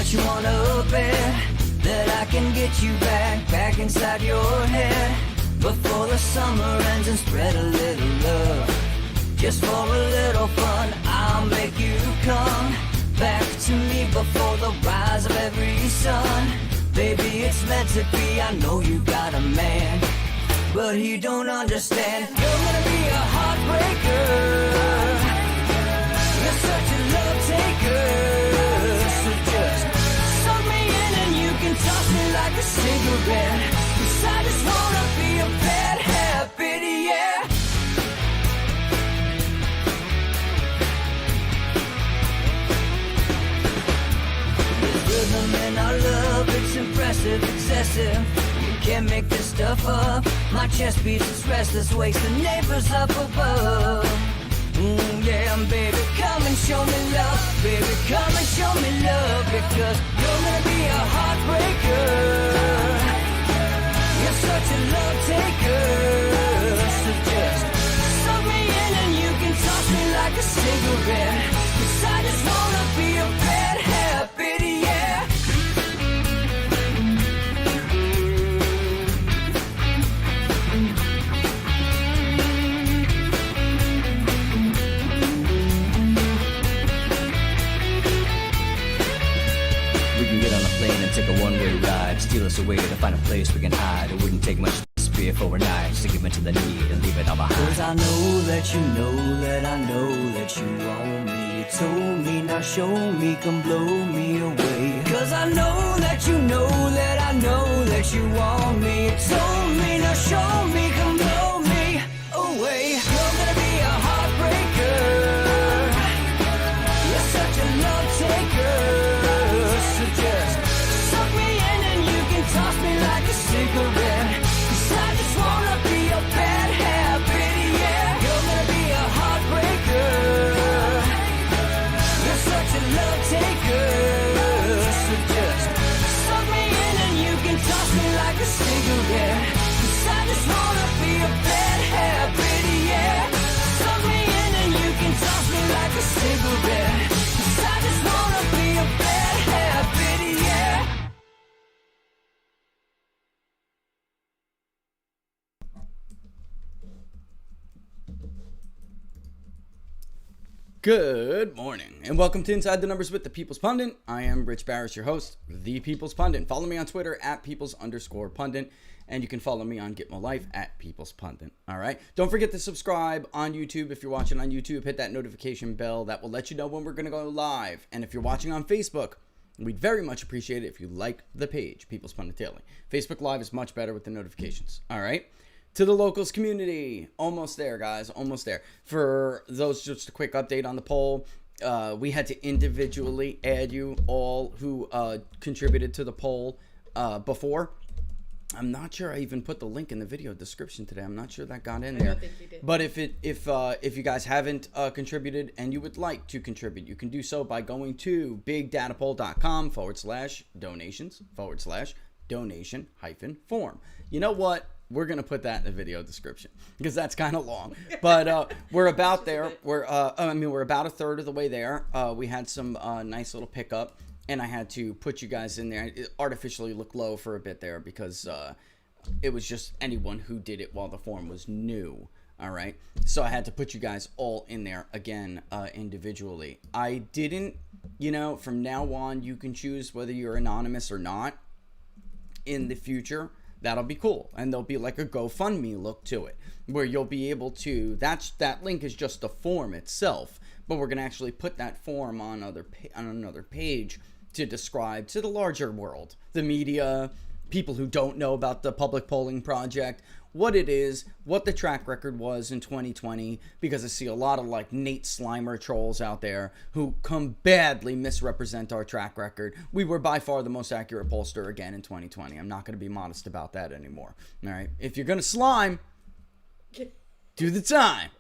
Bet you wanna bet that I can get you back inside your head before the summer ends and spread a little love. Just for a little fun, I'll make you come back to me before the rise of every sun. Baby, it's meant to be, I know you got a man, but he don't understand. You're gonna be a heartbreaker, you're such a love taker. So just suck me in and you can toss me like a cigarette, 'cause I just wanna be a bad habit, yeah. Rhythm in our love, it's impressive, excessive. You can't make this stuff up. My chest beats, it's restless, wakes the neighbors up above. Yeah, baby, come and show me love. Baby, come and show me love, because you're gonna be a heartbreaker. You're such a love taker. So just suck me in and you can toss me like a cigarette, 'cause I just wanna be a bad habit, yeah. We can get on a plane and take a one-way ride, steal us away to find a place we can hide. It wouldn't take much spiff overnight just to give into the need and leave it all behind. 'Cause I know that you know that I know that you want me. You told me, now show me, come blow me away. 'Cause I know that you know that I know that you want me. You told me, now show me, come blow me away. You're gonna be a heartbreaker. You're such a love taker. So just suck me in and you can toss me like a cigarette, 'cause I just wanna be a bad habit, yeah. You're gonna be a heartbreaker. You're such a love taker. So just suck me in and you can toss me like a cigarette, 'cause I just wanna be a bad habit, yeah. Suck me in and you can toss me like a cigarette, 'cause I just wanna be a bad habit, yeah. Good morning, and welcome to Inside the Numbers with the People's Pundit. I am Rich Barris, your host, the People's Pundit. Follow me on Twitter at Peoples_Pundit, and you can follow me on Get My Life at People's Pundit. All right. Don't forget to subscribe on YouTube. If you're watching on YouTube, hit that notification bell. That will let you know when we're going to go live. And if you're watching on Facebook, we'd very much appreciate it if you like the page, People's Pundit Daily. Facebook Live is much better with the notifications. All right. To the locals community, almost there, guys, almost there. For those, just a quick update on the poll. We had to individually add you all who contributed to the poll before. I'm not sure I even put the link in the video description today. I'm not sure that got in there. I don't think you did. But if you guys haven't contributed and you would like to contribute, you can do so by going to bigdatapoll.com/donations/donation-form. You know what? We're going to put that in the video description because that's kind of long. But we're about there. We're about a third of the way there. We had some nice little pickup, and I had to put you guys in there. It artificially looked low for a bit there because it was just anyone who did it while the form was new. All right. So I had to put you guys all in there again individually. I didn't, from now on, you can choose whether you're anonymous or not in the future. That'll be cool. And there'll be like a GoFundMe look to it where you'll be able to, that link is just the form itself, but we're going to actually put that form on another page to describe to the larger world, the media, people who don't know about the public polling project, what it is, what the track record was in 2020, because I see a lot of like Nate Slimer trolls out there who come badly misrepresent our track record. We were by far the most accurate pollster again in 2020. I'm not going to be modest about that anymore. All right. If you're going to slime, do the time.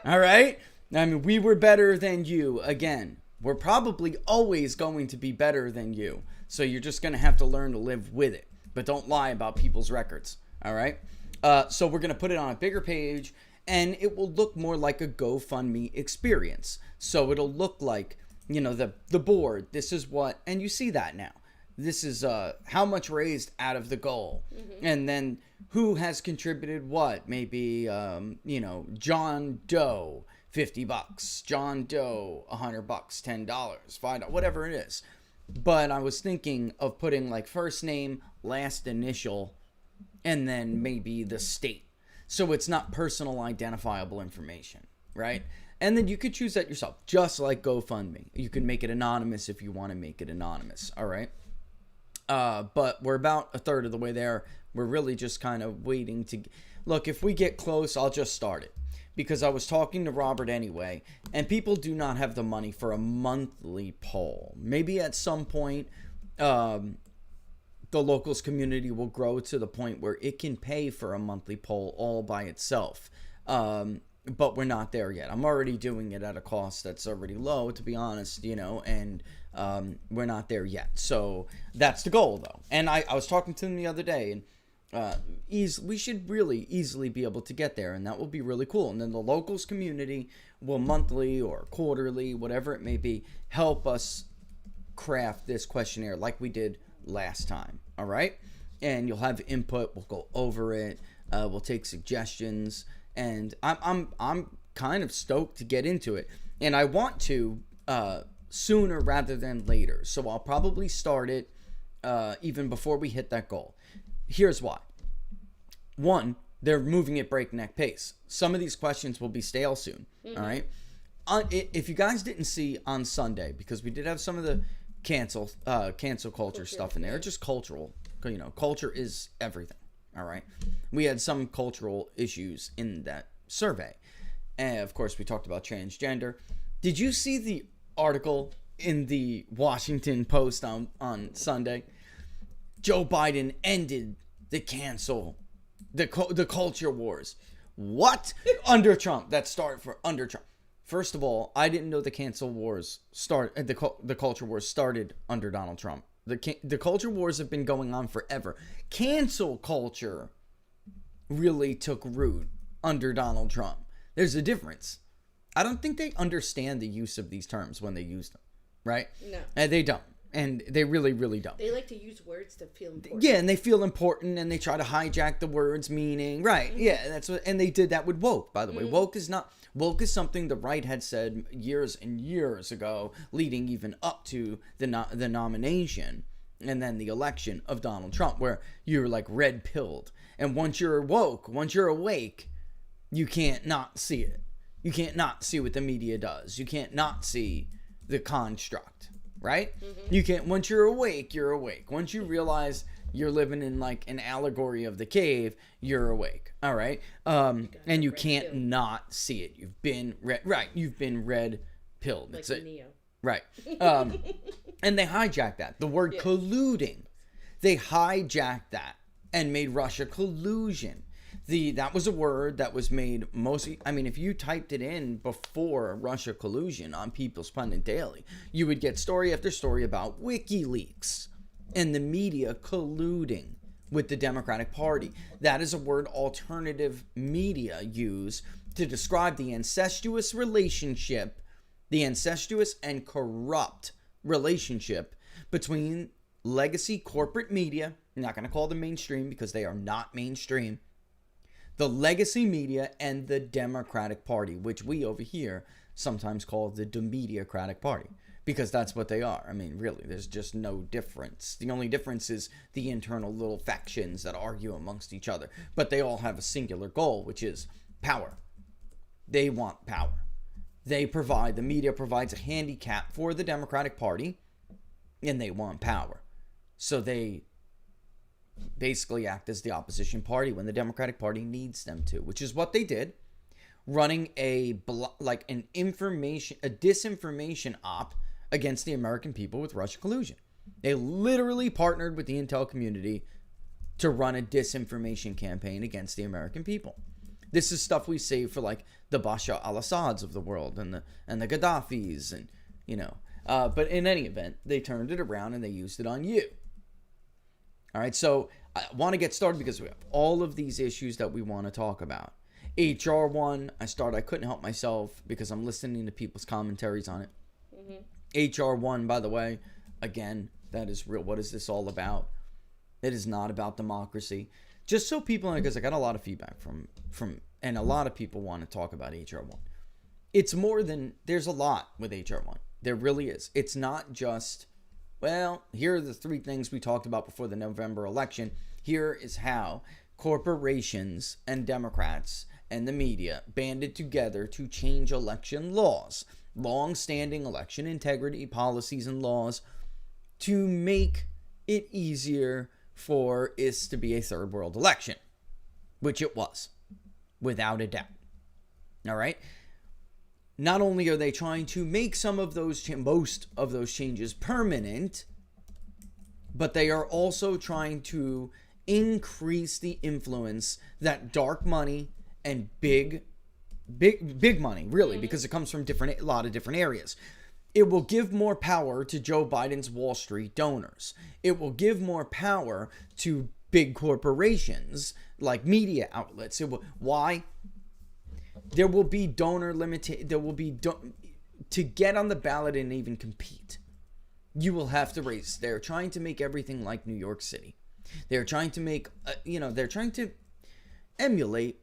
All right. I mean, we were better than you again. We're probably always going to be better than you. So you're just going to have to learn to live with it. But don't lie about people's records. All right. So we're going to put it on a bigger page, and it will look more like a GoFundMe experience. So it'll look like the board, this is what, and you see that now. This is how much raised out of the goal. And then who has contributed what? Maybe, John Doe, $50, John Doe, $100, $10, $5, whatever it is. But I was thinking of putting like first name, last initial, and then maybe the state. So it's not personal identifiable information, right? And then you could choose that yourself, just like GoFundMe. You can make it anonymous if you want to make it anonymous, all right? But we're about a third of the way there. We're really just kind of waiting to... Look, if we get close, I'll just start it. Because I was talking to Robert anyway, and people do not have the money for a monthly poll. Maybe at some point, the locals community will grow to the point where it can pay for a monthly poll all by itself. But we're not there yet. I'm already doing it at a cost that's already low, to be honest, and we're not there yet. So that's the goal, though. And I was talking to him the other day, and we should really easily be able to get there, and that will be really cool. And then the locals community will monthly or quarterly, whatever it may be, help us craft this questionnaire like we did last time, all right? And you'll have input. We'll go over it. We'll take suggestions. And I'm kind of stoked to get into it. And I want to sooner rather than later. So I'll probably start it even before we hit that goal. Here's why. One, they're moving at breakneck pace. Some of these questions will be stale soon. All right. If you guys didn't see on Sunday, because we did have some of the cancel culture stuff in there, just cultural. Culture is everything. All right. We had some cultural issues in that survey. And of course, we talked about transgender. Did you see the article in the Washington Post on Sunday? Joe Biden ended the culture wars. What? Under Trump. That started under Trump. First of all, I didn't know the cancel wars the culture wars started under Donald Trump. The culture wars have been going on forever. Cancel culture really took root under Donald Trump. There's a difference. I don't think they understand the use of these terms when they use them, right? No. They don't. And they really, really don't. They like to use words to feel important. Yeah, and they feel important, and they try to hijack the words' meaning. Right, yeah, that's what, and they did that with woke, by the way. Woke is something the right had said years and years ago, leading even up to the nomination and then the election of Donald Trump, where you're like red-pilled. And once you're woke, once you're awake, you can't not see it. You can't not see what the media does. You can't not see the construct. Right? You can't, once you're awake, you're awake. Once you realize you're living in like an allegory of the cave, you're awake. All right? And you can't not see it. You've been you've been red pilled. Like Neo. Right. And they hijacked that. The word colluding. They hijacked that and made Russia collusion. That was a word that was made mostly, if you typed it in before Russia collusion on People's Pundit Daily, you would get story after story about WikiLeaks and the media colluding with the Democratic Party. That is a word alternative media use to describe the incestuous and corrupt relationship between legacy corporate media, I'm not going to call them mainstream because they are not mainstream, the legacy media and the Democratic Party, which we over here sometimes call the Demediocratic Party, because that's what they are. Really, there's just no difference. The only difference is the internal little factions that argue amongst each other, but they all have a singular goal, which is power. They want power. The media provides a handicap for the Democratic Party, and they want power. So they basically act as the opposition party when the Democratic Party needs them to, which is what they did, running a disinformation op against the American people with Russia collusion. They literally partnered with the intel community to run a disinformation campaign against the American people. This is stuff we save for like the Bashar al-Assads of the world and the Gaddafis but in any event, they turned it around and they used it on you. All right, so I want to get started because we have all of these issues that we want to talk about. HR1, I couldn't help myself because I'm listening to people's commentaries on it. HR 1, by the way, again, that is real. What is this all about? It is not about democracy. Just so people, because I got a lot of feedback from, and a lot of people want to talk about HR 1. It's more than, there's a lot with HR 1. There really is. It's not just, well, here are the 3 things we talked about before the November election. Here is how corporations and Democrats and the media banded together to change election laws, long-standing election integrity policies and laws, to make it easier for this to be a third world election, which it was, without a doubt. All right. Not only are they trying to make some of those, most of those changes permanent, but they are also trying to increase the influence that dark money and big money, really, because it comes from a lot of different areas. It will give more power to Joe Biden's Wall Street donors. It will give more power to big corporations like media outlets. Why? There will be donor limitation. There will be to get on the ballot and even compete. You will have to raise. They're trying to make everything like New York City. They're trying to make, they're trying to emulate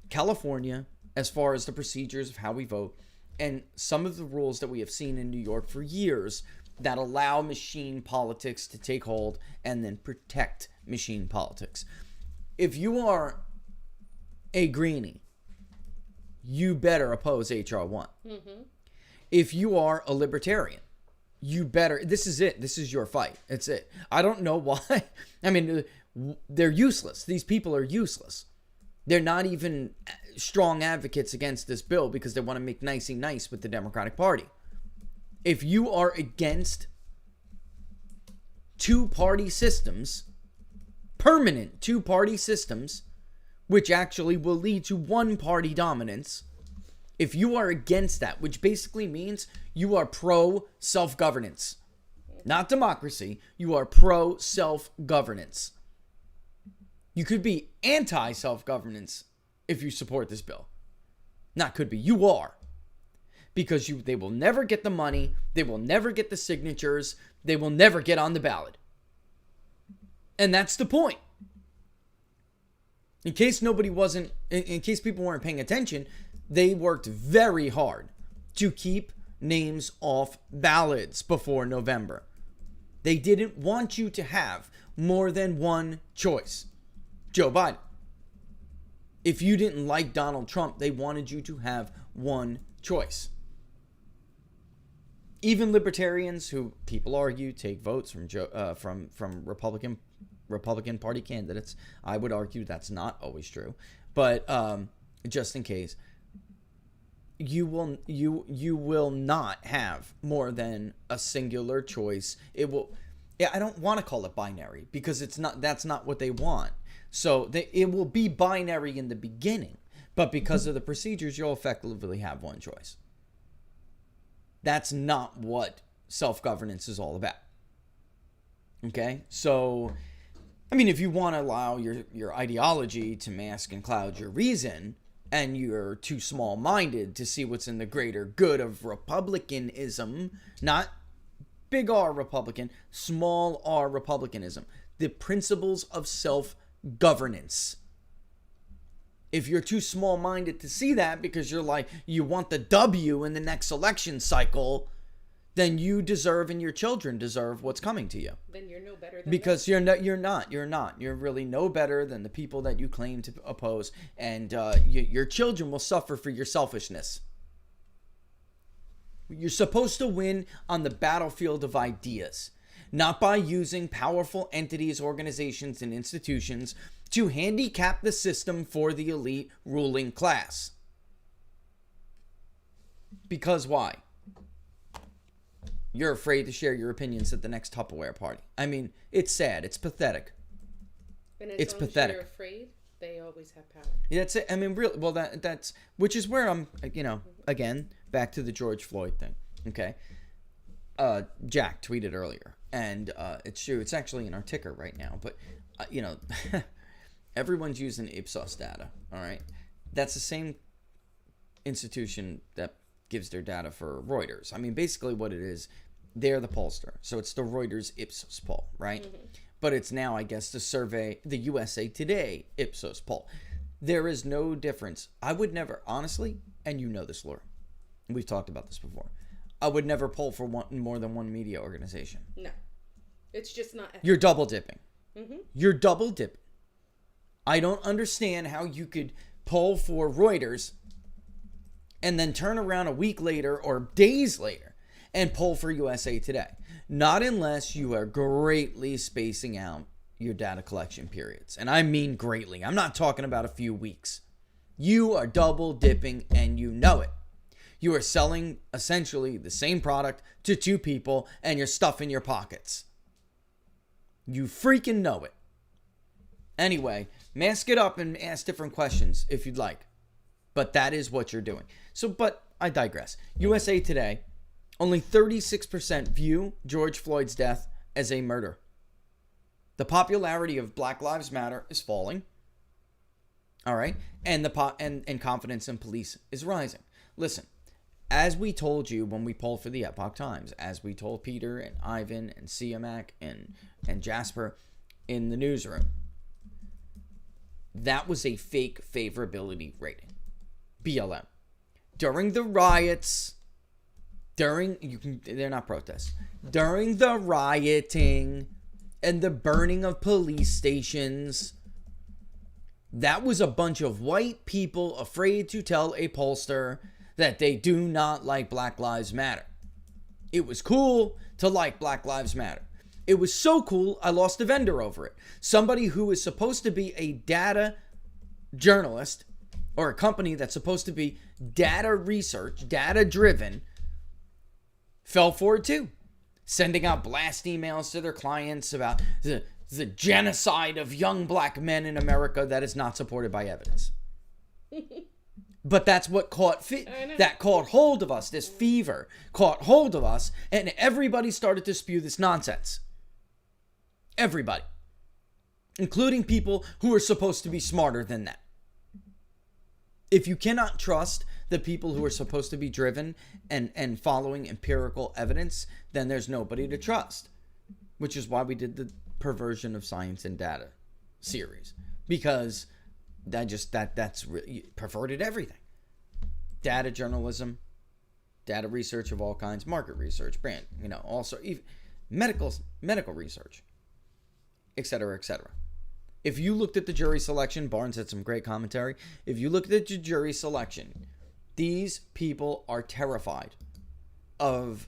California as far as the procedures of how we vote and some of the rules that we have seen in New York for years that allow machine politics to take hold and then protect machine politics. If you are a greenie, you better oppose HR 1. Mm-hmm. If you are a libertarian, you better, this is it. This is your fight. It's it. I don't know why. I mean, they're useless. These people are useless. They're not even strong advocates against this bill because they want to make nicey nice with the Democratic Party. If you are against two-party systems, permanent two-party systems, which actually will lead to one-party dominance, if you are against that, which basically means you are pro-self-governance, not democracy, you are pro-self-governance. You could be anti-self-governance if you support this bill. Not could be, you are. Because they will never get the money, they will never get the signatures, they will never get on the ballot. And that's the point. In case people weren't paying attention, they worked very hard to keep names off ballots before November. They didn't want you to have more than one choice. Joe Biden. If you didn't like Donald Trump, they wanted you to have one choice. Even libertarians, who people argue take votes from Republican Party candidates, I would argue that's not always true. But just in case, you will not have more than a singular choice. It will. Yeah, I don't want to call it binary because it's not. That's not what they want. So it will be binary in the beginning, but because of the procedures, you'll effectively have one choice. That's not what self-governance is all about. Okay? So, I mean, if you want to allow your ideology to mask and cloud your reason, and you're too small-minded to see what's in the greater good of republicanism, not big R Republican, small r republicanism, the principles of self-governance. If you're too small-minded to see that because you're like, you want the W in the next election cycle, then you deserve and your children deserve what's coming to you. Then you're no better than because you're not. You're really no better than the people that you claim to oppose, and your children will suffer for your selfishness. You're supposed to win on the battlefield of ideas, not by using powerful entities, organizations, and institutions to handicap the system for the elite ruling class. Because why? You're afraid to share your opinions at the next Tupperware party. I mean, it's sad. It's pathetic. And it's pathetic. You're afraid, they always have power. Yeah, that's it. I mean, really. Well, that's which is where I'm. Again, back to the George Floyd thing. Okay. Jack tweeted earlier, and it's true. It's actually in our ticker right now, but everyone's using Ipsos data. All right, that's the same institution that gives their data for Reuters. I mean, basically what it is they're the pollster. So it's the Reuters Ipsos poll, right? But it's now, I guess, the USA Today Ipsos poll. There is no difference. I would never, honestly, and you know this, Laura. We've talked about this before. I would never poll for more than one media organization. No. It's just not ethical. You're double dipping. You're double dipping. I don't understand how you could poll for Reuters and then turn around a week later or days later and poll for USA Today. Not unless you are greatly spacing out your data collection periods. And I mean greatly. I'm not talking about a few weeks. You are double dipping and you know it. You are selling essentially the same product to two people and you're stuffing your pockets. You freaking know it. Anyway, mask it up and ask different questions if you'd like. But that is what you're doing. So, but I digress. USA Today, only 36% view George Floyd's death as a murder. The popularity of Black Lives Matter is falling. All right? And and confidence in police is rising. Listen, as we told you when we polled for the Epoch Times, as we told Peter and Ivan and Siamak and Jasper in the newsroom, that was a fake favorability rating. BLM. During the riots, they're not protests. During the rioting and the burning of police stations, that was a bunch of white people afraid to tell a pollster that they do not like Black Lives Matter. It was cool to like Black Lives Matter. It was so cool, I lost a vendor over it. Somebody who is supposed to be a data journalist or a company that's supposed to be data research, data driven, fell for it too. Sending out blast emails to their clients about the genocide of young black men in America that is not supported by evidence. But that's what caught hold of us. This fever caught hold of us, and everybody started to spew this nonsense. Everybody, including people who are supposed to be smarter than that. If you cannot trust the people who are supposed to be driven and following empirical evidence, then there's nobody to trust. Which is why we did the Perversion of Science and Data series, because that's really perverted everything. Data journalism, data research of all kinds, market research, brand, also even medical research, etc., etc. If you looked at the jury selection, Barnes had some great commentary. If you looked at the jury selection, these people are terrified of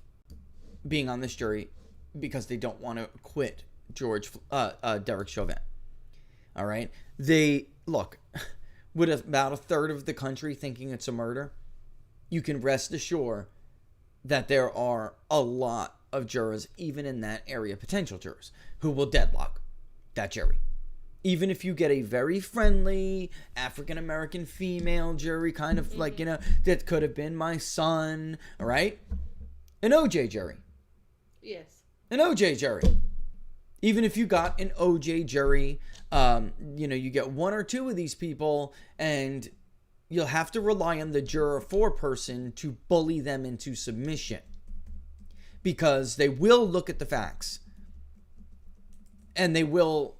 being on this jury because they don't want to acquit Derek Chauvin. All right? They, look, with about a third of the country thinking it's a murder, you can rest assured that there are a lot of jurors, even in that area, potential jurors, who will deadlock that jury. Even if you get a very friendly African-American female jury, kind of like, that could have been my son, all right? An OJ jury. Yes. An OJ jury. Even if you got an OJ jury, you get one or two of these people, and you'll have to rely on the juror 4 person to bully them into submission. Because they will look at the facts. And they will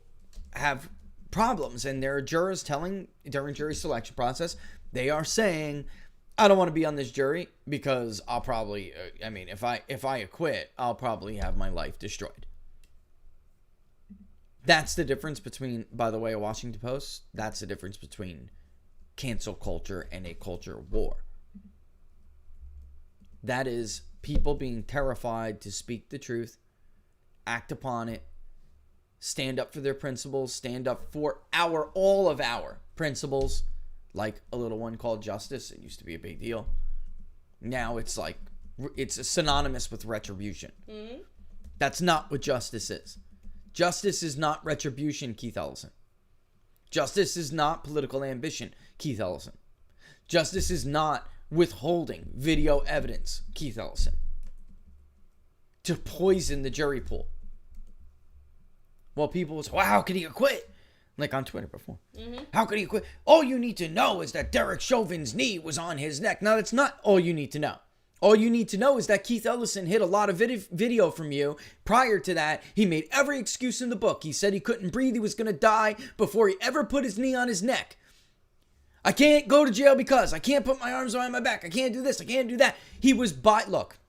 have problems, and there are jurors telling during jury selection process, they are saying, I don't want to be on this jury because I'll probably, if I acquit, I'll probably have my life destroyed. That's the difference between, by the way, a Washington Post, that's the difference between cancel culture and a culture war. That is people being terrified to speak the truth, act upon it, stand up for their principles, stand up for all of our principles, like a little one called justice. It used to be a big deal. Now it's synonymous with retribution. Mm-hmm. That's not what justice is. Justice is not retribution, Keith Ellison. Justice is not political ambition, Keith Ellison. Justice is not withholding video evidence, Keith Ellison, to poison the jury pool. Well, people will say, well, how could he acquit? Like on Twitter before. Mm-hmm. How could he acquit? All you need to know is that Derek Chauvin's knee was on his neck. No, that's not all you need to know. All you need to know is that Keith Ellison hid a lot of video from you. Prior to that, he made every excuse in the book. He said he couldn't breathe. He was going to die before he ever put his knee on his neck. I can't go to jail because I can't put my arms around my back. I can't do this. I can't do that. He was look,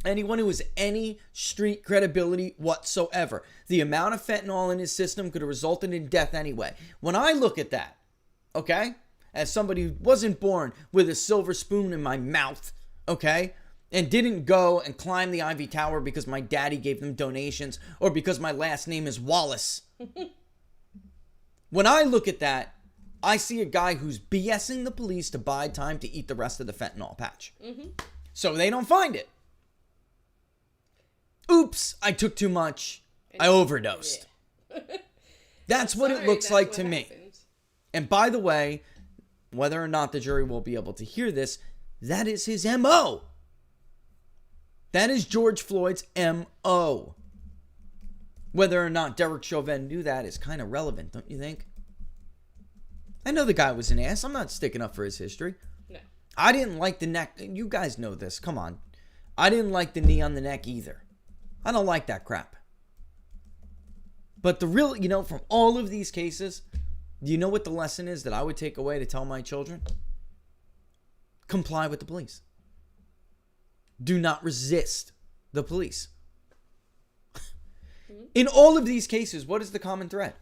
anyone who has any street credibility whatsoever, the amount of fentanyl in his system could have resulted in death anyway. When I look at that, okay, as somebody who wasn't born with a silver spoon in my mouth, okay, and didn't go and climb the Ivy Tower because my daddy gave them donations or because my last name is Wallace. When I look at that, I see a guy who's BSing the police to buy time to eat the rest of the fentanyl patch. So they don't find it. Oops, I took too much. I overdosed. Yeah. That's what it looks like to me. And by the way, whether or not the jury will be able to hear this, that is his MO. That is George Floyd's MO. Whether or not Derek Chauvin knew that is kind of relevant, don't you think? I know the guy was an ass. I'm not sticking up for his history. No. I didn't like the neck. You guys know this. Come on. I didn't like the knee on the neck either. I don't like that crap. But the real, from all of these cases, do you know what the lesson is that I would take away to tell my children? Comply with the police. Do not resist the police. In all of these cases, what is the common thread?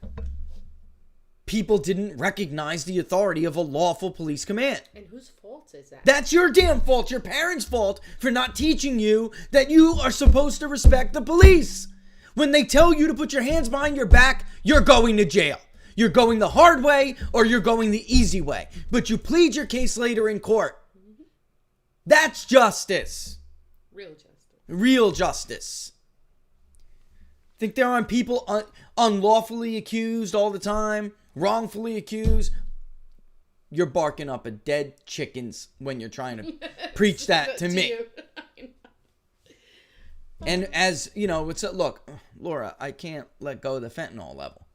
People didn't recognize the authority of a lawful police command. And whose fault is that? That's your damn fault. Your parents' fault for not teaching you that you are supposed to respect the police. When they tell you to put your hands behind your back, you're going to jail. You're going the hard way or you're going the easy way. But you plead your case later in court. That's justice. Real justice. Real justice. Think there aren't people unlawfully accused all the time? Wrongfully accused? You're barking up a dead chickens when you're trying to preach that to me. And as, look, Laura, I can't let go of the fentanyl level.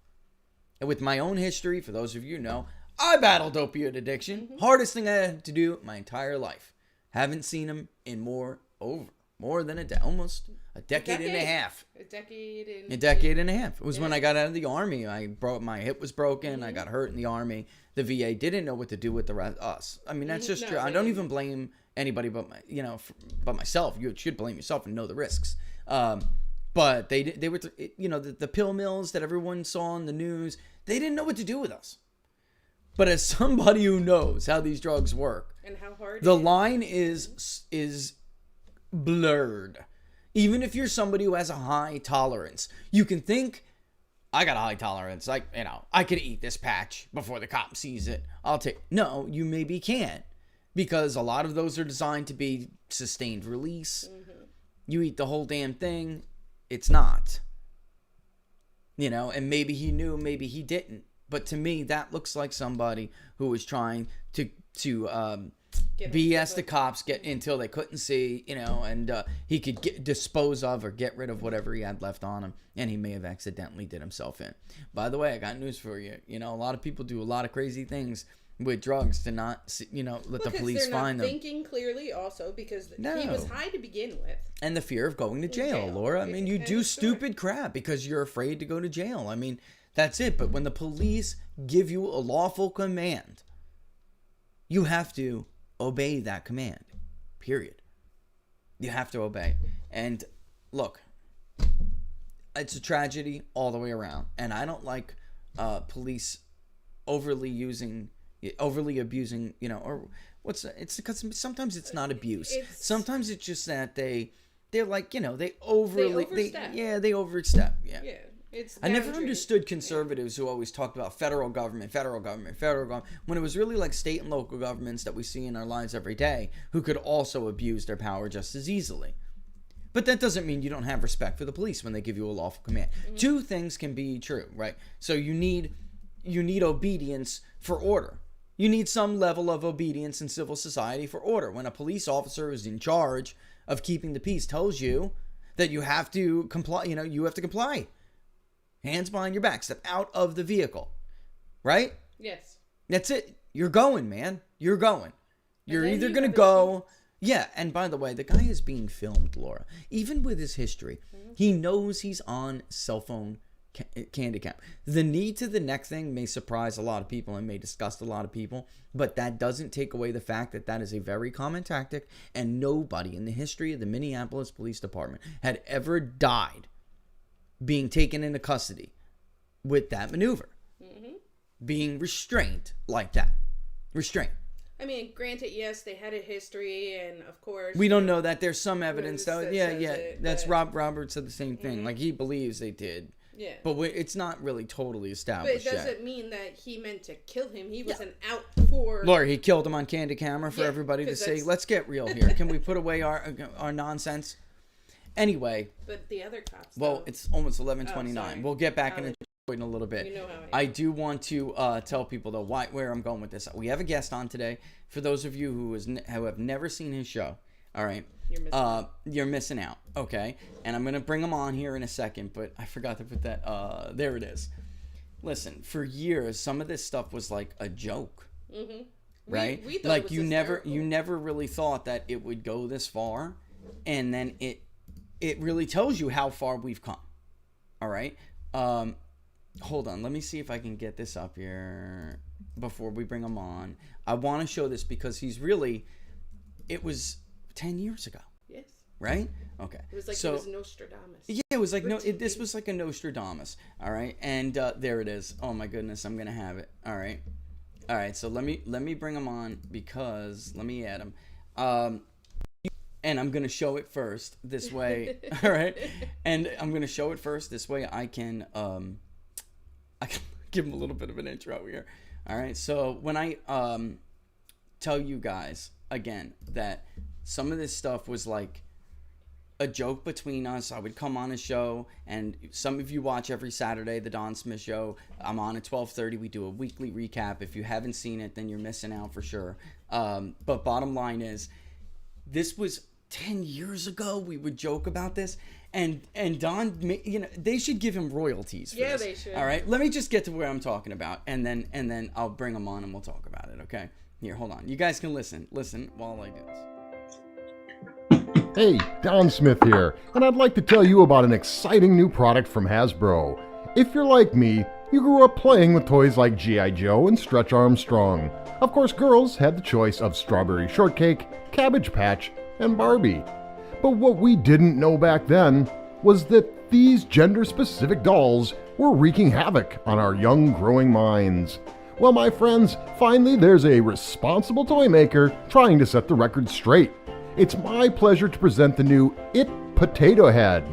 And with my own history, for those of you who know, I battled opiate addiction. Hardest thing I had to do my entire life. Haven't seen him in more than almost a decade and a half. A decade and a half. It was when I got out of the army. My hip was broken. I got hurt in the army. The VA didn't know what to do with the rest us. I mean, that's just true. I don't even blame anybody but myself. You should blame yourself and know the risks. But they were the pill mills that everyone saw on the news. They didn't know what to do with us. But as somebody who knows how these drugs work, and how hard the line is blurred. Even if you're somebody who has a high tolerance, you can think, I got a high tolerance. I could eat this patch before the cop sees it. No, you maybe can't, because a lot of those are designed to be sustained release. You eat the whole damn thing, it's not. And maybe he knew, maybe he didn't. But to me, that looks like somebody who was trying to BS the cops until they couldn't see, and he could dispose of or get rid of whatever he had left on him, and he may have accidentally did himself in. By the way, I got news for you. A lot of people do a lot of crazy things with drugs to not, let the police find them. Thinking clearly, also because he was high to begin with, and the fear of going to jail, Laura. I mean, you do stupid crap because you're afraid to go to jail. I mean, that's it. But when the police give you a lawful command, you have to obey that command, period. You have to obey. And look, it's a tragedy all the way around. And I don't like police overly abusing, or it's because sometimes it's not abuse. Sometimes it's just that they're like, they overstep. They overstep. Yeah. I never understood conservatives who always talked about federal government, when it was really like state and local governments that we see in our lives every day who could also abuse their power just as easily. But that doesn't mean you don't have respect for the police when they give you a lawful command. Two things can be true, right? So you need obedience for order. You need some level of obedience in civil society for order. When a police officer who's in charge of keeping the peace tells you that you have to comply, you have to comply. Hands behind your back. Step out of the vehicle. Right? Yes. That's it. You're going, man. You're going. You're either going to go Yeah, and by the way, the guy is being filmed, Laura. Even with his history, he knows he's on cell phone candy cam. The knee to the neck thing may surprise a lot of people and may disgust a lot of people, but that doesn't take away the fact that that is a very common tactic, and nobody in the history of the Minneapolis Police Department had ever died being taken into custody with that maneuver. Being restrained like that. Restrained. I mean, granted, yes, they had a history, and of course... We don't know that. There's some evidence, though. Yeah. That's but... Rob Roberts said the same thing. Like, he believes they did. Yeah. But it's not really totally established But it yet. doesn't mean that he meant to kill him. He wasn't out for... Laura, he killed him on candid camera for everybody to see. Let's get real here. Can we put away our nonsense? Anyway. But the other cops, well, though. it's almost 11:29. We'll get back into in a little bit. You know how I do want to tell people, though, where I'm going with this. We have a guest on today. For those of you who have never seen his show, all right, you're missing out, okay? And I'm going to bring him on here in a second, but I forgot to put that. There it is. Listen, for years, some of this stuff was like a joke, right? We thought like it was you never really thought that it would go this far, and then it really tells you how far we've come. All right. Hold on, let me see if I can get this up here before we bring him on. I want to show this because it was 10 years ago. Yes. Right? Okay. It was like it was Nostradamus. Yeah, it was like this was like a Nostradamus. All right, and there it is. Oh my goodness, I'm gonna have it. All right. So let me bring him on because let me add him. And I'm gonna show it first this way. All right, and I'm gonna show it first this way. I can give him a little bit of an intro here. All right, so when I tell you guys again that some of this stuff was like a joke between us, I would come on a show, and some of you watch every Saturday the Don Smith Show. I'm on at 12:30. We do a weekly recap. If you haven't seen it, then you're missing out for sure. But bottom line is, this was 10 years ago. We would joke about this. And Don, they should give him royalties for this. They should. All right, let me just get to where I'm talking about, and then I'll bring him on and we'll talk about it. Okay, here, hold on. You guys can listen while I do this. Hey, Don Smith here, and I'd like to tell you about an exciting new product from Hasbro. If you're like me, you grew up playing with toys like G.I. Joe and Stretch Armstrong. Of course, girls had the choice of Strawberry Shortcake, Cabbage Patch, and Barbie. But what we didn't know back then was that these gender-specific dolls were wreaking havoc on our young, growing minds. Well, my friends, finally there's a responsible toy maker trying to set the record straight. It's my pleasure to present the new It Potato Head.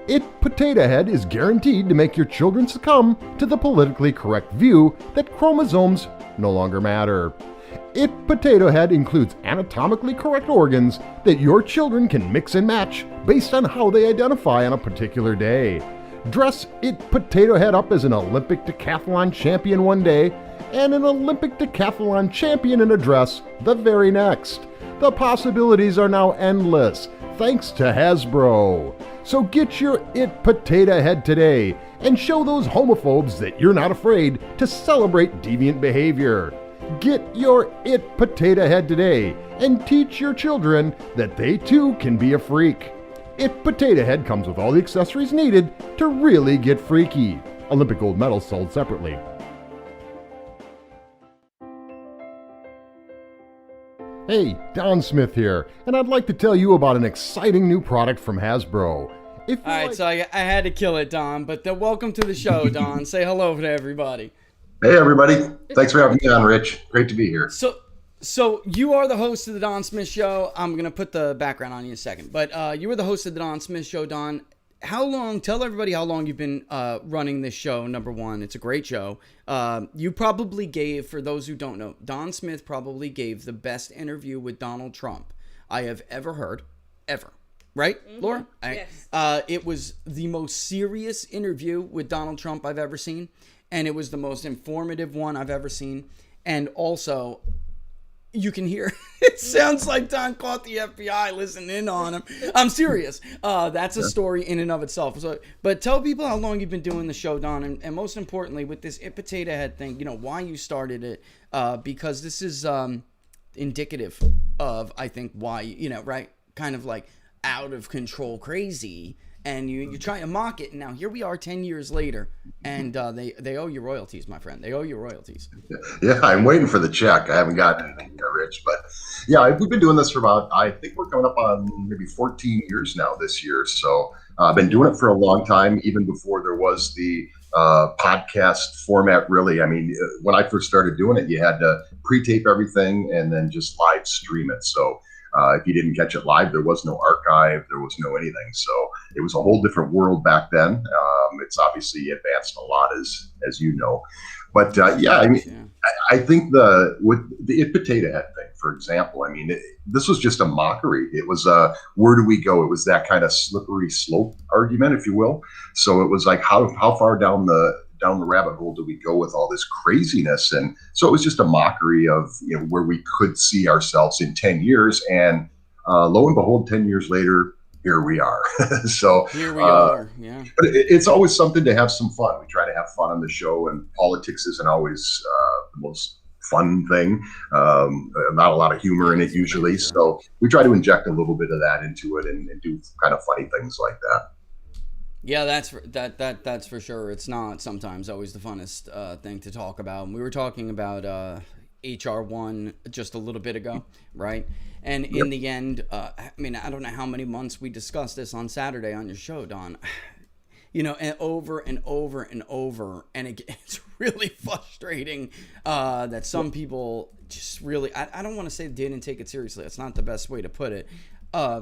It Potato Head is guaranteed to make your children succumb to the politically correct view that chromosomes no longer matter. It Potato Head includes anatomically correct organs that your children can mix and match based on how they identify on a particular day. Dress It Potato Head up as an Olympic decathlon champion one day and an Olympic decathlon champion in a dress the very next. The possibilities are now endless thanks to Hasbro. So get your It Potato Head today and show those homophobes that you're not afraid to celebrate deviant behavior. Get your It Potato Head today and teach your children that they too can be a freak. It Potato Head comes with all the accessories needed to really get freaky. Olympic gold medals sold separately. Hey, Don Smith here, and I'd like to tell you about an exciting new product from Hasbro. All right, so I had to kill it, Don, but welcome to the show, Don. Say hello to everybody. Hey, everybody. Thanks for having me on, Rich. Great to be here. So you are the host of the Don Smith Show. I'm going to put the background on you in a second. But you were the host of the Don Smith Show, Don. Tell everybody how long you've been running this show, number one. It's a great show. You probably gave, for those who don't know, Don Smith probably gave the best interview with Donald Trump I have ever heard, ever. Right, Laura? Yes. It was the most serious interview with Donald Trump I've ever seen. And it was the most informative one I've ever seen. And also, you can hear, it sounds like Don caught the FBI listening in on him. I'm serious. That's a story in and of itself. So, but tell people how long you've been doing the show, Don. And most importantly, with this It Potato Head thing, why you started it. Because this is indicative of, I think, why, right? Kind of like out of control crazy. And you try to mock it, and now here we are 10 years later, and they owe you royalties, my friend. They owe you royalties. Yeah, I'm waiting for the check. I haven't gotten anything yet, Rich. But yeah, we've been doing this for about, I think we're coming up on maybe 14 years now this year. So I've been doing it for a long time, even before there was the podcast format, really. I mean, when I first started doing it, you had to pre-tape everything and then just live stream it. So if you didn't catch it live, there was no archive, there was no anything. So it was a whole different world back then. It's obviously advanced a lot, as you know. But yeah, I mean, I think with the It Potato Head thing, for example, I mean, this was just a mockery. It was where do we go? It was that kind of slippery slope argument, if you will. So it was like, how far down the rabbit hole do we go with all this craziness? And so it was just a mockery of, where we could see ourselves in 10 years. And lo and behold, 10 years later, here we are. So here we are. Yeah. But it's always something to have some fun. We try to have fun on the show, and politics isn't always the most fun thing. Not a lot of humor in it usually. So we try to inject a little bit of that into it and do kind of funny things like that. Yeah, that's for sure. It's not sometimes always the funnest thing to talk about. We were talking about HR1 just a little bit ago, right? And in the end, I mean, I don't know how many months we discussed this on Saturday on your show, Don. And over and over and over, and it's really frustrating that some people just really, I don't want to say didn't take it seriously. That's not the best way to put it.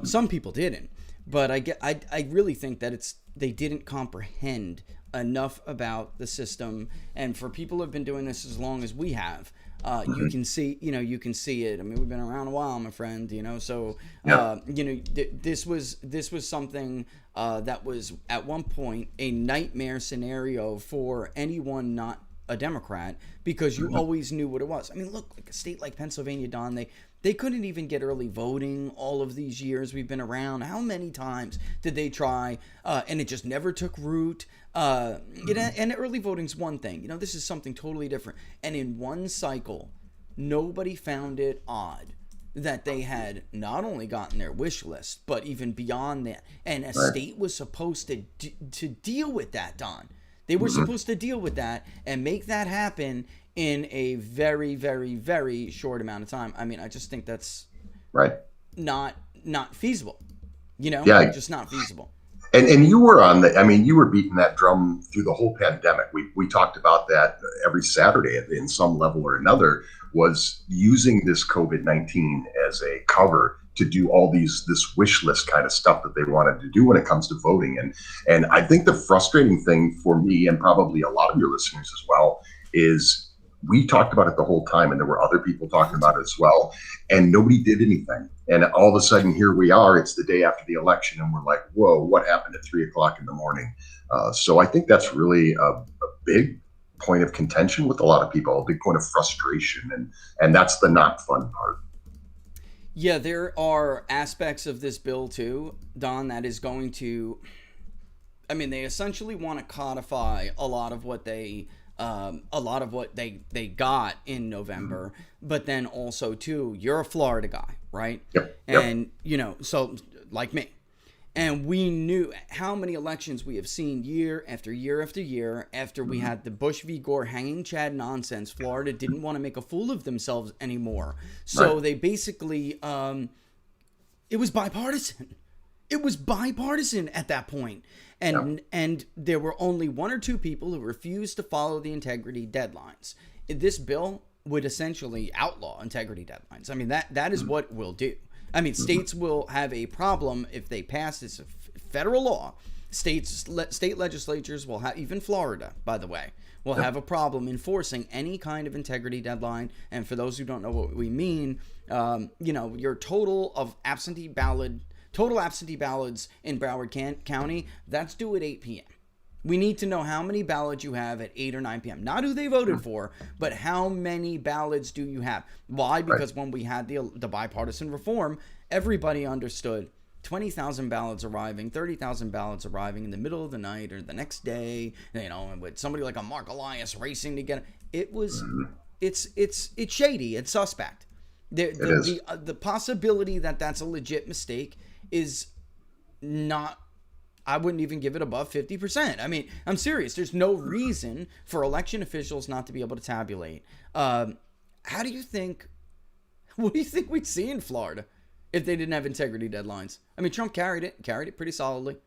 Some people didn't, but I really think that they didn't comprehend enough about the system. And for people who have been doing this as long as we have, you can see it. I mean, we've been around a while, my friend, so, this was something that was at one point a nightmare scenario for anyone not a Democrat, because you always knew what it was. I mean, look, like a state like Pennsylvania, Don, they couldn't even get early voting all of these years we've been around. How many times did they try? And it just never took root. And early voting's one thing. This is something totally different. And in one cycle, nobody found it odd that they had not only gotten their wish list, but even beyond that. And a state was supposed to deal with that, Don. They were supposed to deal with that and make that happen in a very, very, very short amount of time. I mean, I just think that's not feasible. Just not feasible. And you were you were beating that drum through the whole pandemic. We talked about that every Saturday in some level or another, was using this COVID-19 as a cover to do all this wish list kind of stuff that they wanted to do when it comes to voting. And I think the frustrating thing for me, and probably a lot of your listeners as well, is we talked about it the whole time, and there were other people talking about it as well, and nobody did anything. And all of a sudden, here we are. It's the day after the election, and we're like, whoa, what happened at 3:00 in the morning? So I think that's really a big point of contention with a lot of people, a big point of frustration, and that's the not fun part. Yeah, there are aspects of this bill too, Don, that is going to, I mean, they essentially want to codify a lot of what they got in November, but then also too, you're a Florida guy, right? Yep. And so like me, and we knew how many elections we have seen year after year after year. After we had the Bush v. Gore hanging Chad nonsense, Florida didn't want to make a fool of themselves anymore. So they basically, it was bipartisan. It was bipartisan at that point. And there were only one or two people who refused to follow the integrity deadlines. This bill would essentially outlaw integrity deadlines. I mean, that is what we'll do. I mean, states will have a problem if they pass this federal law. State legislatures will have, even Florida, by the way, will have a problem enforcing any kind of integrity deadline. And for those who don't know what we mean, your total absentee ballots in Broward County, that's due at 8 p.m. We need to know how many ballots you have at 8 or 9 p.m. Not who they voted for, but how many ballots do you have? Why? Because when we had the bipartisan reform, everybody understood 20,000 ballots arriving, 30,000 ballots arriving in the middle of the night or the next day, and with somebody like a Mark Elias racing to get it. It's shady. It's suspect. It is. The possibility that that's a legit mistake is not, I wouldn't even give it above 50%. I mean, I'm serious. There's no reason for election officials not to be able to tabulate. What do you think we'd see in Florida if they didn't have integrity deadlines? I mean, Trump carried it pretty solidly.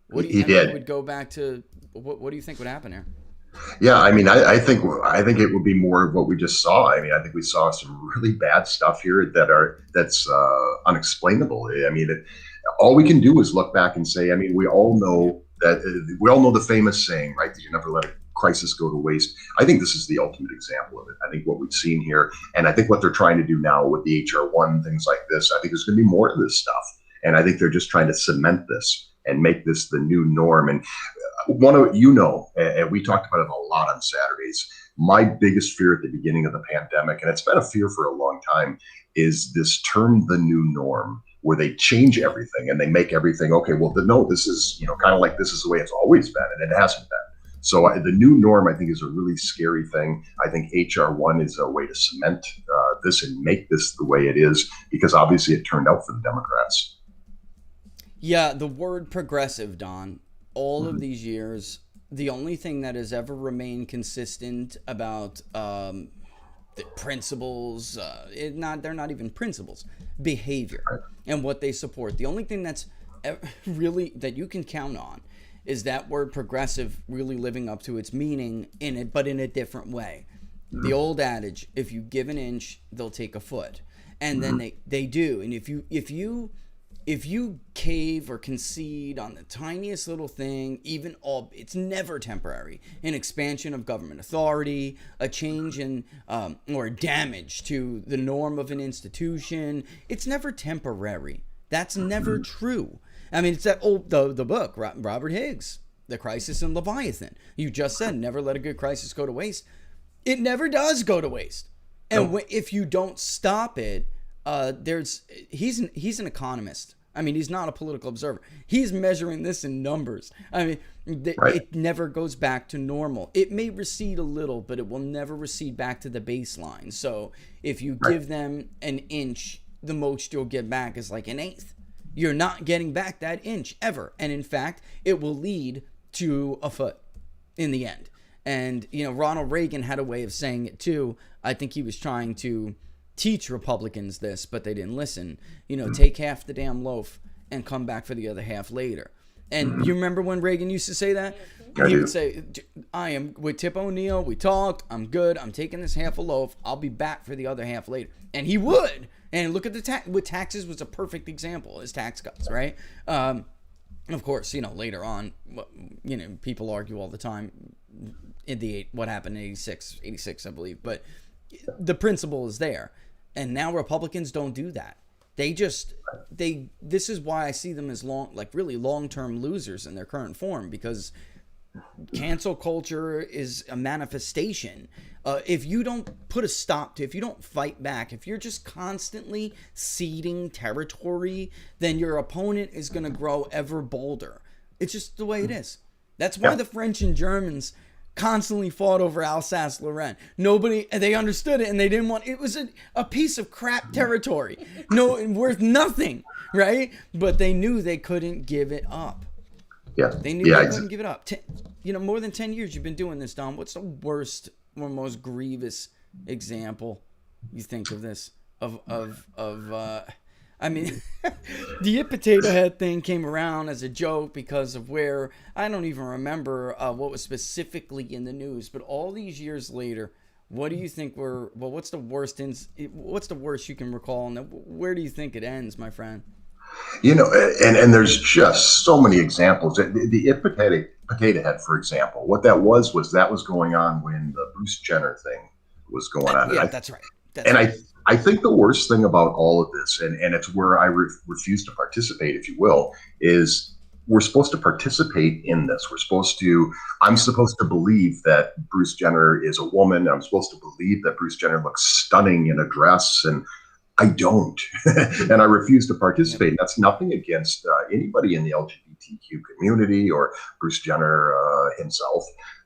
What do you He think did. would go back to? What do you think would happen here? Yeah, I mean, I think it would be more of what we just saw. I mean, I think we saw some really bad stuff here that's unexplainable. I mean, all we can do is look back and say, I mean, we all know the famous saying, right? That you never let a crisis go to waste. I think this is the ultimate example of it. I think what we've seen here, and I think what they're trying to do now with the HR1, things like this, I think there's going to be more of this stuff. And I think they're just trying to cement this and make this the new norm. And and we talked about it a lot on Saturdays, my biggest fear at the beginning of the pandemic, and it's been a fear for a long time, is this term the new norm, where they change everything and they make everything, okay, well, no, this is, kind of like this is the way it's always been, and it hasn't been. So the new norm, I think, is a really scary thing. I think HR1 is a way to cement this and make this the way it is, because obviously it turned out for the Democrats. Yeah, the word progressive, Don, all of these years, the only thing that has ever remained consistent about the principles, they're not even principles, behavior, and what they support. The only thing that's really that you can count on is that word progressive really living up to its meaning in it, but in a different way. The old adage, if you give an inch, they'll take a foot. And then they do. And if you cave or concede on the tiniest little thing, it's never temporary. An expansion of government authority, a change in or damage to the norm of an institution, it's never temporary. That's never true. I mean, it's that old the book, Robert Higgs, The Crisis in Leviathan. You just said never let a good crisis go to waste. It never does go to waste. And if you don't stop it, he's an economist. I mean, he's not a political observer. He's measuring this in numbers. I mean, it never goes back to normal. It may recede a little, but it will never recede back to the baseline. So if you give them an inch, the most you'll get back is like an eighth. You're not getting back that inch ever. And in fact, it will lead to a foot in the end. And, Ronald Reagan had a way of saying it too. I think he was trying to teach Republicans this, but they didn't listen. Take half the damn loaf and come back for the other half later. And you remember when Reagan used to say that? He would say, I am with Tip O'Neill. We talked. I'm good. I'm taking this half a loaf. I'll be back for the other half later. And he would. And look at with taxes was a perfect example, his tax cuts, right? Of course, later on, people argue all the time what happened in 86, I believe. But the principle is there. And now Republicans don't do that. This is why I see them as really long-term losers in their current form, because cancel culture is a manifestation. If you don't put a stop to, if you don't fight back, if you're just constantly ceding territory, then your opponent is going to grow ever bolder. It's just the way it is. That's why the French and Germans constantly fought over Alsace-Lorraine. They understood it, and they didn't want it. Was a piece of crap territory, worth nothing, right? But they knew they couldn't give it up. Yeah, they knew they couldn't give it up. More than 10 years you've been doing this, Don. What's the worst or most grievous example you think of this? I mean, the potato head thing came around as a joke because of where, I don't even remember what was specifically in the news, but all these years later, what do you think what's the worst you can recall, and where do you think it ends, my friend? And there's just so many examples. The potato head, for example, what that was going on when the Bruce Jenner thing was going on. Yeah, that's right. I think the worst thing about all of this, and it's where I refuse to participate, if you will, is we're supposed to participate in this. I'm supposed to believe that Bruce Jenner is a woman. I'm supposed to believe that Bruce Jenner looks stunning in a dress, and I don't. And I refuse to participate. And that's nothing against anybody in the LGBTQ community or Bruce Jenner himself,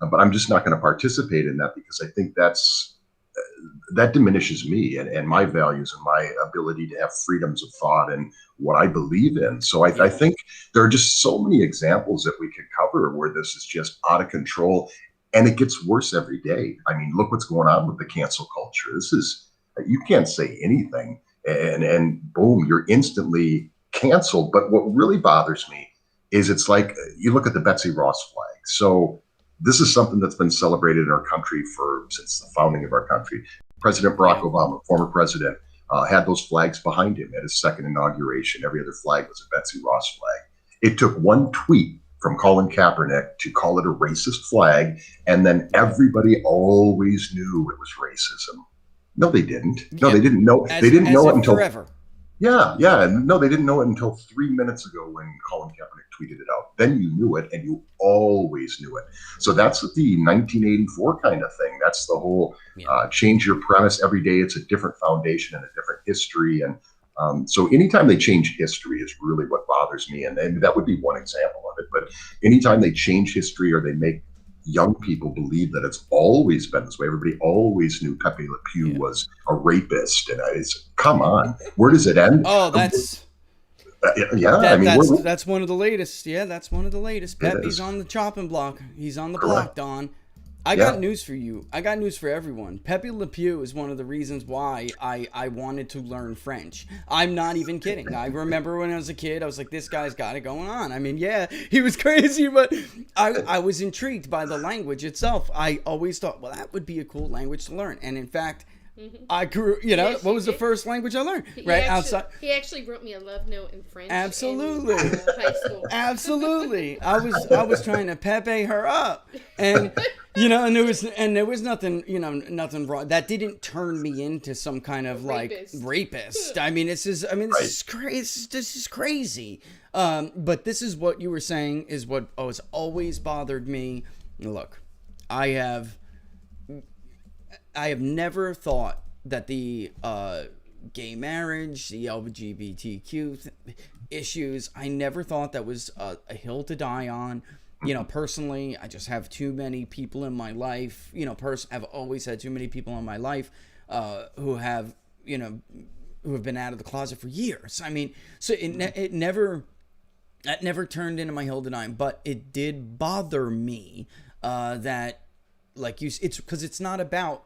but I'm just not going to participate in that, because I think that's that diminishes me and my values and my ability to have freedoms of thought and what I believe in. So I think there are just so many examples that we could cover where this is just out of control, and it gets worse every day. I mean, look what's going on with the cancel culture. This is, you can't say anything and boom, you're instantly canceled. But what really bothers me is it's like you look at the Betsy Ross flag. So this is something that's been celebrated in our country since the founding of our country. President Barack Obama, former president, had those flags behind him at his second inauguration. Every other flag was a Betsy Ross flag. It took one tweet from Colin Kaepernick to call it a racist flag, and then everybody always knew it was racism. No, they didn't. No, they didn't know. They didn't know it until forever. Yeah. No, they didn't know it until 3 minutes ago when Colin Kaepernick tweeted it out. Then you knew it, and you always knew it. So that's the 1984 kind of thing. That's the whole change your premise every day. It's a different foundation and a different history. And so anytime they change history is really what bothers me. And that would be one example of it. But anytime they change history or they make young people believe that it's always been this way. Everybody always knew Pepe Le Pew was a rapist, and it's come on. Where does it end? Oh, that's that's one of the latest. Yeah, that's one of the latest. Pepe's on the chopping block. He's on the block, Don. I got news for you. I got news for everyone. Pepe Le Pew is one of the reasons why I wanted to learn French. I'm not even kidding. I remember when I was a kid, I was like, this guy's got it going on. I mean, yeah, he was crazy, but I was intrigued by the language itself. I always thought, well, that would be a cool language to learn. And in fact, I grew, what was the first language I learned? He actually wrote me a love note in French. Absolutely. In high school. Absolutely. I was trying to Pepe her up, and and there was nothing, nothing wrong. That didn't turn me into some kind of rapist. I mean, this is crazy. This is crazy. But this is what you were saying is what has always bothered me. Look, I have never thought that the gay marriage, the LGBTQ issues, I never thought that was a hill to die on. Personally, I just have too many people in my life. I've always had too many people in my life who have been out of the closet for years. I mean, so it never turned into my hill to die, but it did bother me that, like it's because it's not about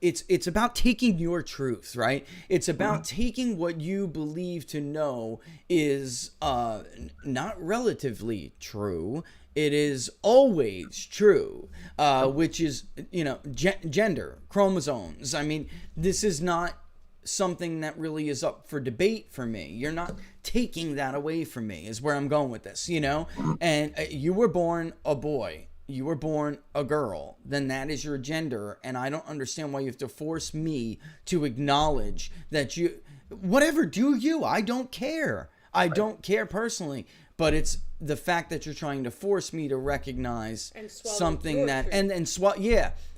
it's about taking your truth, right? It's about taking what you believe to know is not relatively true. It is always true, which is, gender, chromosomes. I mean, this is not something that really is up for debate for me. You're not taking that away from me is where I'm going with this, and you were born a boy. You were born a girl, then that is your gender, and I don't understand why you have to force me to acknowledge that whatever, do you? I don't care. I don't care personally, but it's the fact that you're trying to force me to recognize something that,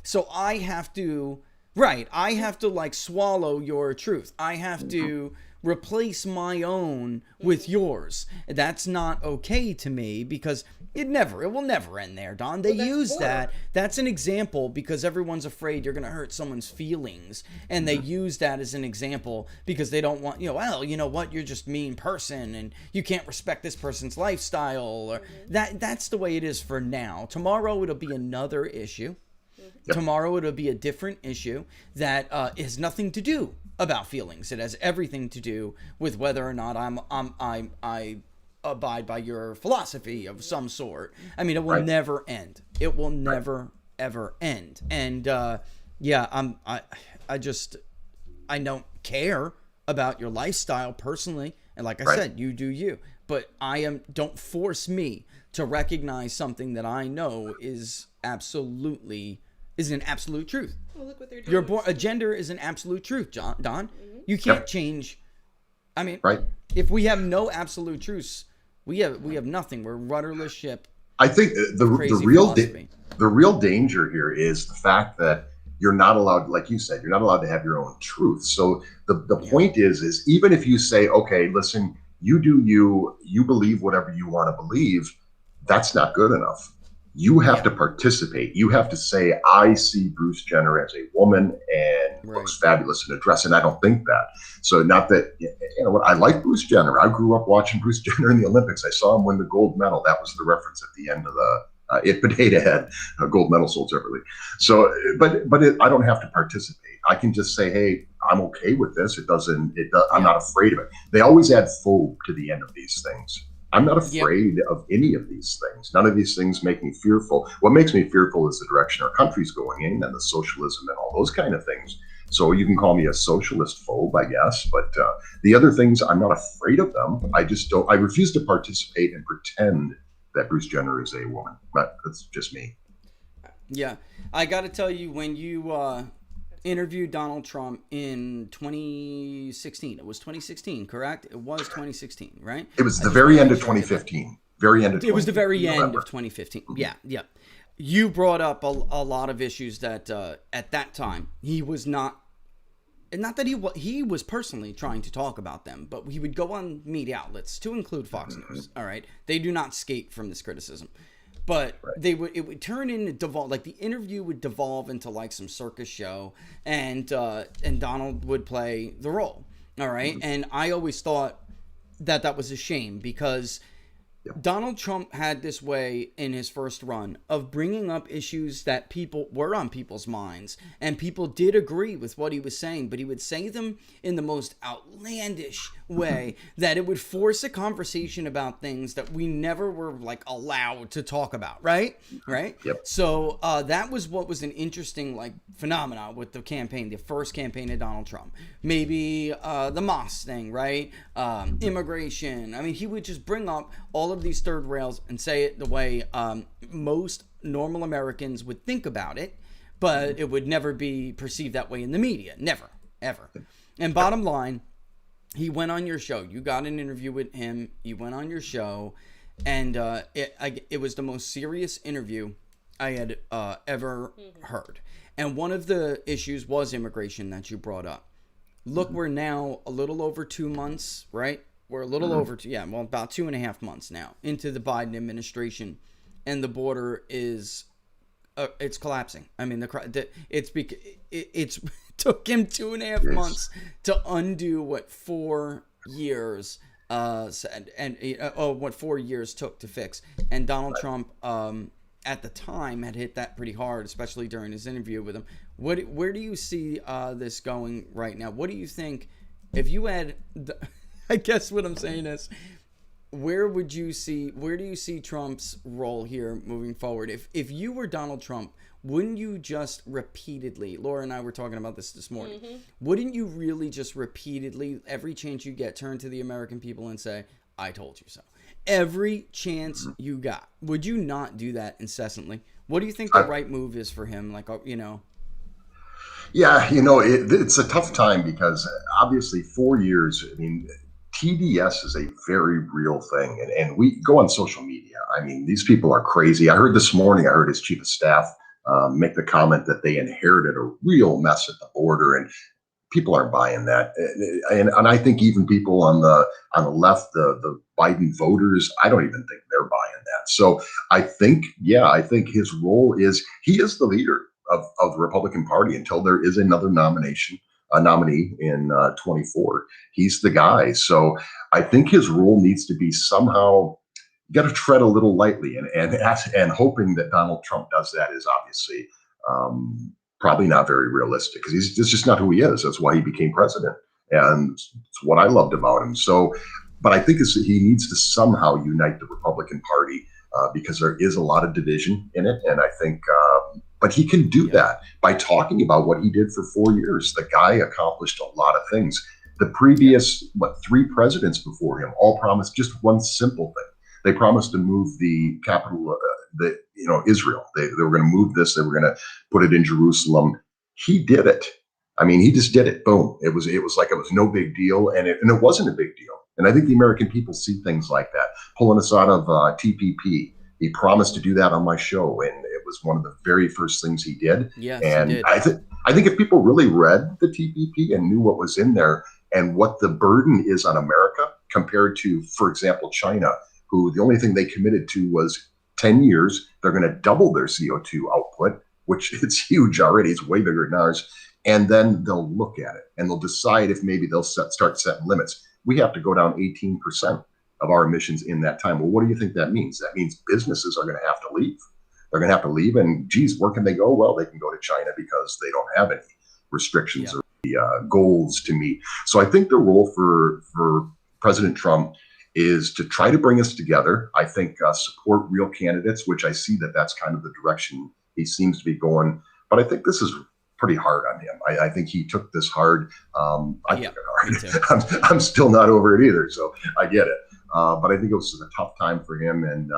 so I have to, I have to like swallow your truth. I have to replace my own with yours. That's not okay to me because it will never end there, Don. They use that. That's an example because everyone's afraid you're going to hurt someone's feelings. And they use that as an example because they don't want, you're just a mean person and you can't respect this person's lifestyle. Or that's the way it is for now. Tomorrow it'll be another issue. Yep. Tomorrow it'll be a different issue that has nothing to do about feelings. It has everything to do with whether or not I abide by your philosophy of some sort. I mean, it will never end. It will never ever end. And I don't care about your lifestyle personally. And like I said, you do you. But don't force me to recognize something that I know is an absolute truth. Well, look what they're doing. A gender is an absolute truth, Don. Mm-hmm. You can't change. I mean, if we have no absolute truths, we have nothing. We're a rudderless ship. I think the real danger here is the fact that you're not allowed, like you said, you're not allowed to have your own truth. So the point is even if you say, okay, listen, you do you believe whatever you want to believe, that's not good enough. You have to participate. You have to say, I see Bruce Jenner as a woman and looks fabulous in a dress. And I don't think that. So not that, what, I like Bruce Jenner. I grew up watching Bruce Jenner in the Olympics. I saw him win the gold medal. That was the reference at the end of the It Potato Head, gold medal sold separately. So, I don't have to participate. I can just say, hey, I'm okay with this. I'm not afraid of it. They always add phobe to the end of these things. I'm not afraid of any of these things. None of these things make me fearful. What makes me fearful is the direction our country's going in and the socialism and all those kind of things. So you can call me a socialist phobe, I guess. But the other things, I'm not afraid of them. I refuse to participate and pretend that Bruce Jenner is a woman. But that's just me. Yeah. I got to tell you, when you interviewed Donald Trump in 2016, it was 2016, correct? It was 2016, right? It was the very end of 2015. Very end of 2015. It was the very end of 2015. Yeah, yeah. You brought up a lot of issues that at that time he was not that he was personally trying to talk about them, but he would go on media outlets, to include Fox News. All right, they do not skate from this criticism, but it would turn into devolve, like the interview would devolve into like some circus show, and Donald would play the role. All right, and I always thought that was a shame, because Donald Trump had this way in his first run of bringing up issues that were on people's minds, and people did agree with what he was saying, but he would say them in the most outlandish way that it would force a conversation about things that we never were like allowed to talk about. Right. Yep. So that was what was an interesting like phenomenon with the campaign, the first campaign of Donald Trump. Maybe the mosque thing, right? Immigration. I mean, he would just bring up all of these third rails and say it the way most normal Americans would think about it, but it would never be perceived that way in the media. Never, ever. And bottom line, he went on your show. You got an interview with him. You went on your show, and it was the most serious interview I had ever heard. And one of the issues was immigration that you brought up. Look, we're now a little over 2 months, right? We're a little over, about 2.5 months now into the Biden administration, and the border is, it's collapsing. I mean, it's took him 2.5 months to undo what 4 years, what 4 years took to fix. And Donald Trump, at the time, had hit that pretty hard, especially during his interview with him. Where do you see this going right now? What do you think if you had? I guess what I'm saying is, where do you see Trump's role here moving forward? If you were Donald Trump, wouldn't you just repeatedly, Laura and I were talking about this morning, wouldn't you really just repeatedly, every chance you get, turn to the American people and say, I told you so? Every chance you got. Would you not do that incessantly? What do you think the right move is for him? Like, Yeah, it's a tough time because obviously 4 years, I mean, TDS is a very real thing. And we go on social media. I mean, these people are crazy. I heard this morning, his chief of staff make the comment that they inherited a real mess at the border, and people aren't buying that. And I think even people on the left, the Biden voters, I don't even think they're buying that. So I think his role is, he is the leader of the Republican Party until there is another nominee in 24. He's the guy. So I think his role needs to be somehow, got to tread a little lightly, and hoping that Donald Trump does that is obviously probably not very realistic, because it's just not who he is. That's why he became president, and it's what I loved about him. So, but I think he needs to somehow unite the Republican Party, because there is a lot of division in it, and I think. But he can do that by talking about what he did for 4 years. The guy accomplished a lot of things. The previous, 3 presidents before him all promised just one simple thing. They promised to move the capital, Israel. They were going to move this. They were going to put it in Jerusalem. He did it. I mean, he just did it. Boom. It was like it was no big deal, and it wasn't a big deal. And I think the American people see things like that. Pulling us out of TPP. He promised to do that on my show, and it was one of the very first things he did. Yes, and he did. I think if people really read the TPP and knew what was in there and what the burden is on America compared to, for example, China, who the only thing they committed to was 10 years, they're going to double their CO2 output, which it's huge already. It's way bigger than ours. And then they'll look at it and they'll decide if maybe they'll start setting limits. We have to go down 18% of our emissions in that time. Well, what do you think that means? That means businesses are going to have to leave. They're going to have to leave. And geez, where can they go? Well, they can go to China because they don't have any restrictions or goals to meet. So I think the role for President Trump is to try to bring us together. I think support real candidates, which I see that's kind of the direction he seems to be going. But I think this is pretty hard on him. I think he took this hard. I took it hard. I'm still not over it either, so I get it. But I think it was a tough time for him, and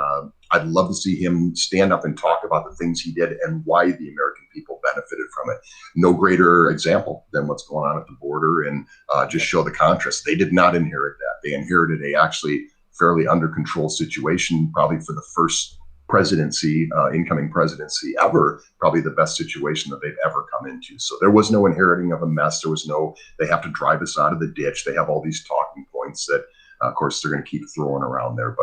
I'd love to see him stand up and talk about the things he did and why the American people benefited from it. No greater example than what's going on at the border, and just show the contrast. They did not inherit that. They inherited a actually fairly under control situation, probably for the first presidency, incoming presidency ever, probably the best situation that they've ever come into. So there was no inheriting of a mess. There was no, they have to drive us out of the ditch. They have all these talking points that, of course, they're going to keep throwing around there.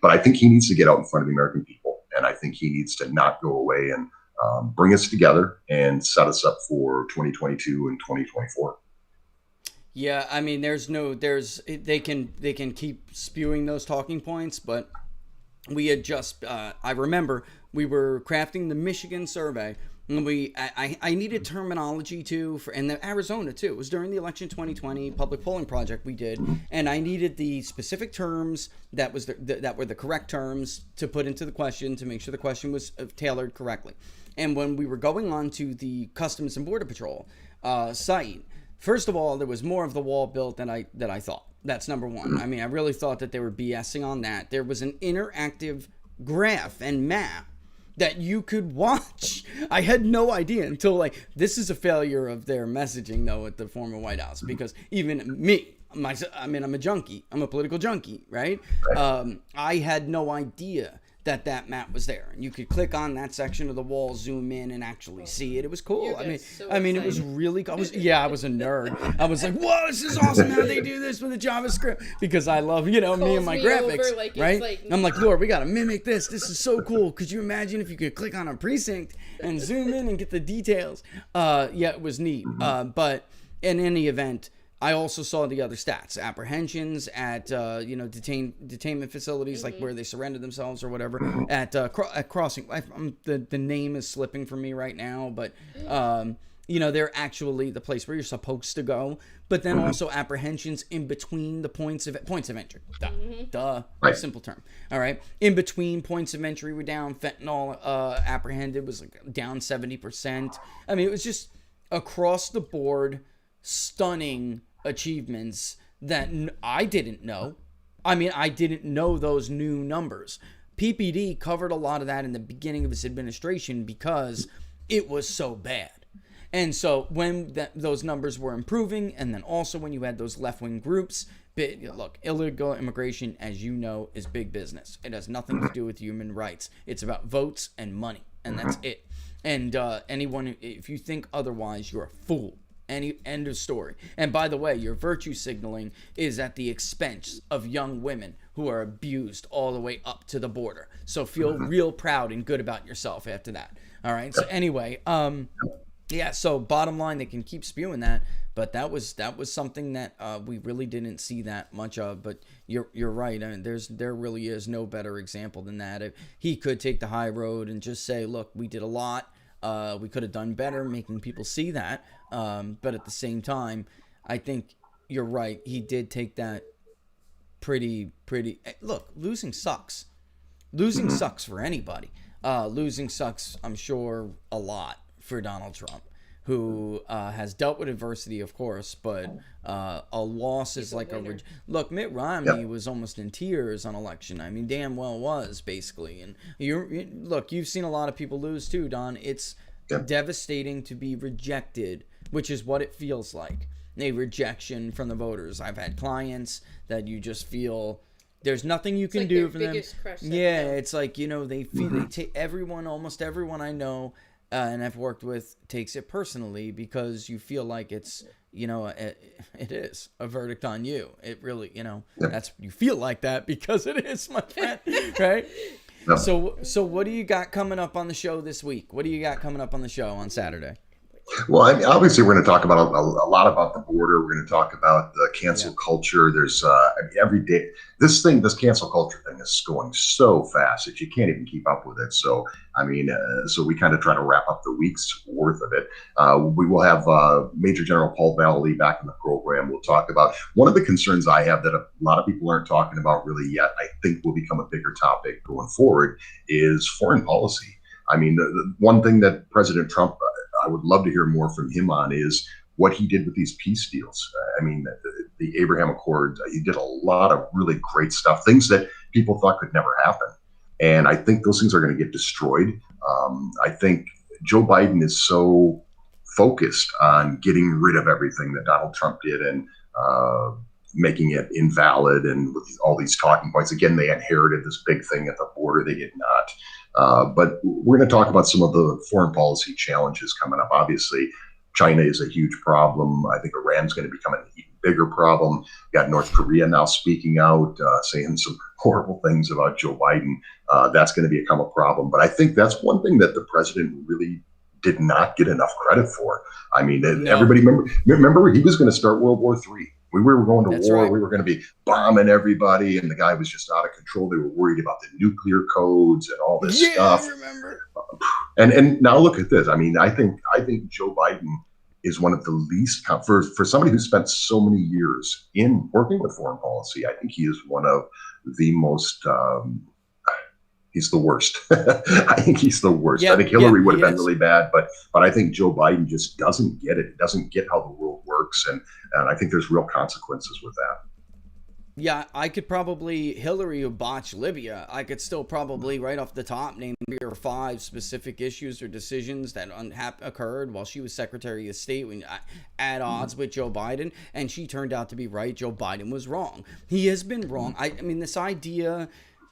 But I think he needs to get out in front of the American people. And I think he needs to not go away and bring us together and set us up for 2022 and 2024. Yeah, I mean, they can keep spewing those talking points, but we had just, I remember we were crafting the Michigan survey, and I needed terminology too, and the Arizona too. It was during the election 2020 public polling project we did, and I needed the specific terms that were the correct terms to put into the question to make sure the question was tailored correctly. And when we were going on to the Customs and Border Patrol site, first of all, there was more of the wall built than I thought. That's number one. I mean, I really thought that they were BSing on that. There was an interactive graph and map that you could watch. I had no idea until this is a failure of their messaging though at the former White House, because even me, I'm a junkie. I'm a political junkie, right? I had no idea that map was there, and you could click on that section of the wall, zoom in, and actually see it. It was cool. I mean, it was really. I was a nerd. I was like, "Whoa, this is awesome! How they do this with the JavaScript?" Because I love, me and my graphics, right? I'm like, Lord, we gotta mimic this. This is so cool. Could you imagine if you could click on a precinct and zoom in and get the details? It was neat. But in any event, I also saw the other stats, apprehensions at detainment facilities, like where they surrendered themselves or whatever, at crossing. The name is slipping from me right now, but they're actually the place where you're supposed to go. But then also apprehensions in between the points of entry. Right. Simple term. All right, in between points of entry were down. Fentanyl apprehended was down 70%. I mean, it was just across the board stunning achievements that I didn't know. I mean, I didn't know those new numbers. PPD covered a lot of that in the beginning of his administration because it was so bad. And so when those numbers were improving, and then also when you had those left-wing groups, look, illegal immigration, as you know, is big business. It has nothing to do with human rights. It's about votes and money, and that's it. And anyone, if you think otherwise, you're a fool. End of story. And by the way, your virtue signaling is at the expense of young women who are abused all the way up to the border. So feel real proud and good about yourself after that. All right. So anyway, so bottom line, they can keep spewing that, but that was something that we really didn't see that much of. But you're right. I mean, there really is no better example than that. If he could take the high road and just say, look, we did a lot. We could have done better making people see that. But at the same time, I think you're right. He did take that pretty. Look, losing sucks. Losing sucks for anybody. Losing sucks, I'm sure, a lot for Donald Trump, who has dealt with adversity, of course, but a loss is like a... Look, Mitt Romney was almost in tears on election. I mean, damn well was, basically. And you've seen a lot of people lose too, Don. It's devastating to be rejected, which is what it feels like. A rejection from the voters. I've had clients that you just feel there's nothing you can do for them. Yeah, it's like, they feel almost everyone I know and I've worked with takes it personally because you feel like it's, it is a verdict on you. It really, that's, you feel like that because it is, my friend, right? No. So what do you got coming up on the show this week? What do you got coming up on the show on Saturday? Well, I mean, obviously, we're going to talk about a lot about the border. We're going to talk about the cancel culture. There's I mean, every day, this cancel culture thing is going so fast that you can't even keep up with it. So, I mean, so we kind of try to wrap up the week's worth of it. We will have Major General Paul Valley back in the program. We'll talk about one of the concerns I have that a lot of people aren't talking about really yet. I think will become a bigger topic going forward is foreign policy. I mean, the one thing that President Trump, I would love to hear more from him on is what he did with these peace deals. I mean, the Abraham Accords, he did a lot of really great stuff, things that people thought could never happen. And I think those things are going to get destroyed. I think Joe Biden is so focused on getting rid of everything that Donald Trump did and making it invalid and with all these talking points. Again, they inherited this big thing at the border. They did not. But we're going to talk about some of the foreign policy challenges coming up. Obviously, China is a huge problem. I think Iran's going to become an even bigger problem. We've got North Korea now speaking out, saying some horrible things about Joe Biden. That's going to become a problem. But I think that's one thing that the president really did not get enough credit for. I mean, everybody remember he was going to start World War III. We were going to war. Right. We were going to be bombing everybody, and the guy was just out of control. They were worried about the nuclear codes and all this stuff. I remember. And now look at this. I mean, I think Joe Biden is one of the least for somebody who spent so many years in working with foreign policy. I think he is one of the most. He's the worst. I think he's the worst. I think Hillary would have been really bad, but I think Joe Biden just doesn't get it. He doesn't get how the world works, and I think there's real consequences with that. Yeah, I could probably, Hillary who botched Libya, I could still probably right off the top name 3 or 5 specific issues or decisions that occurred while she was Secretary of State at odds with Joe Biden, and she turned out to be right. Joe Biden was wrong. He has been wrong. I mean, this idea,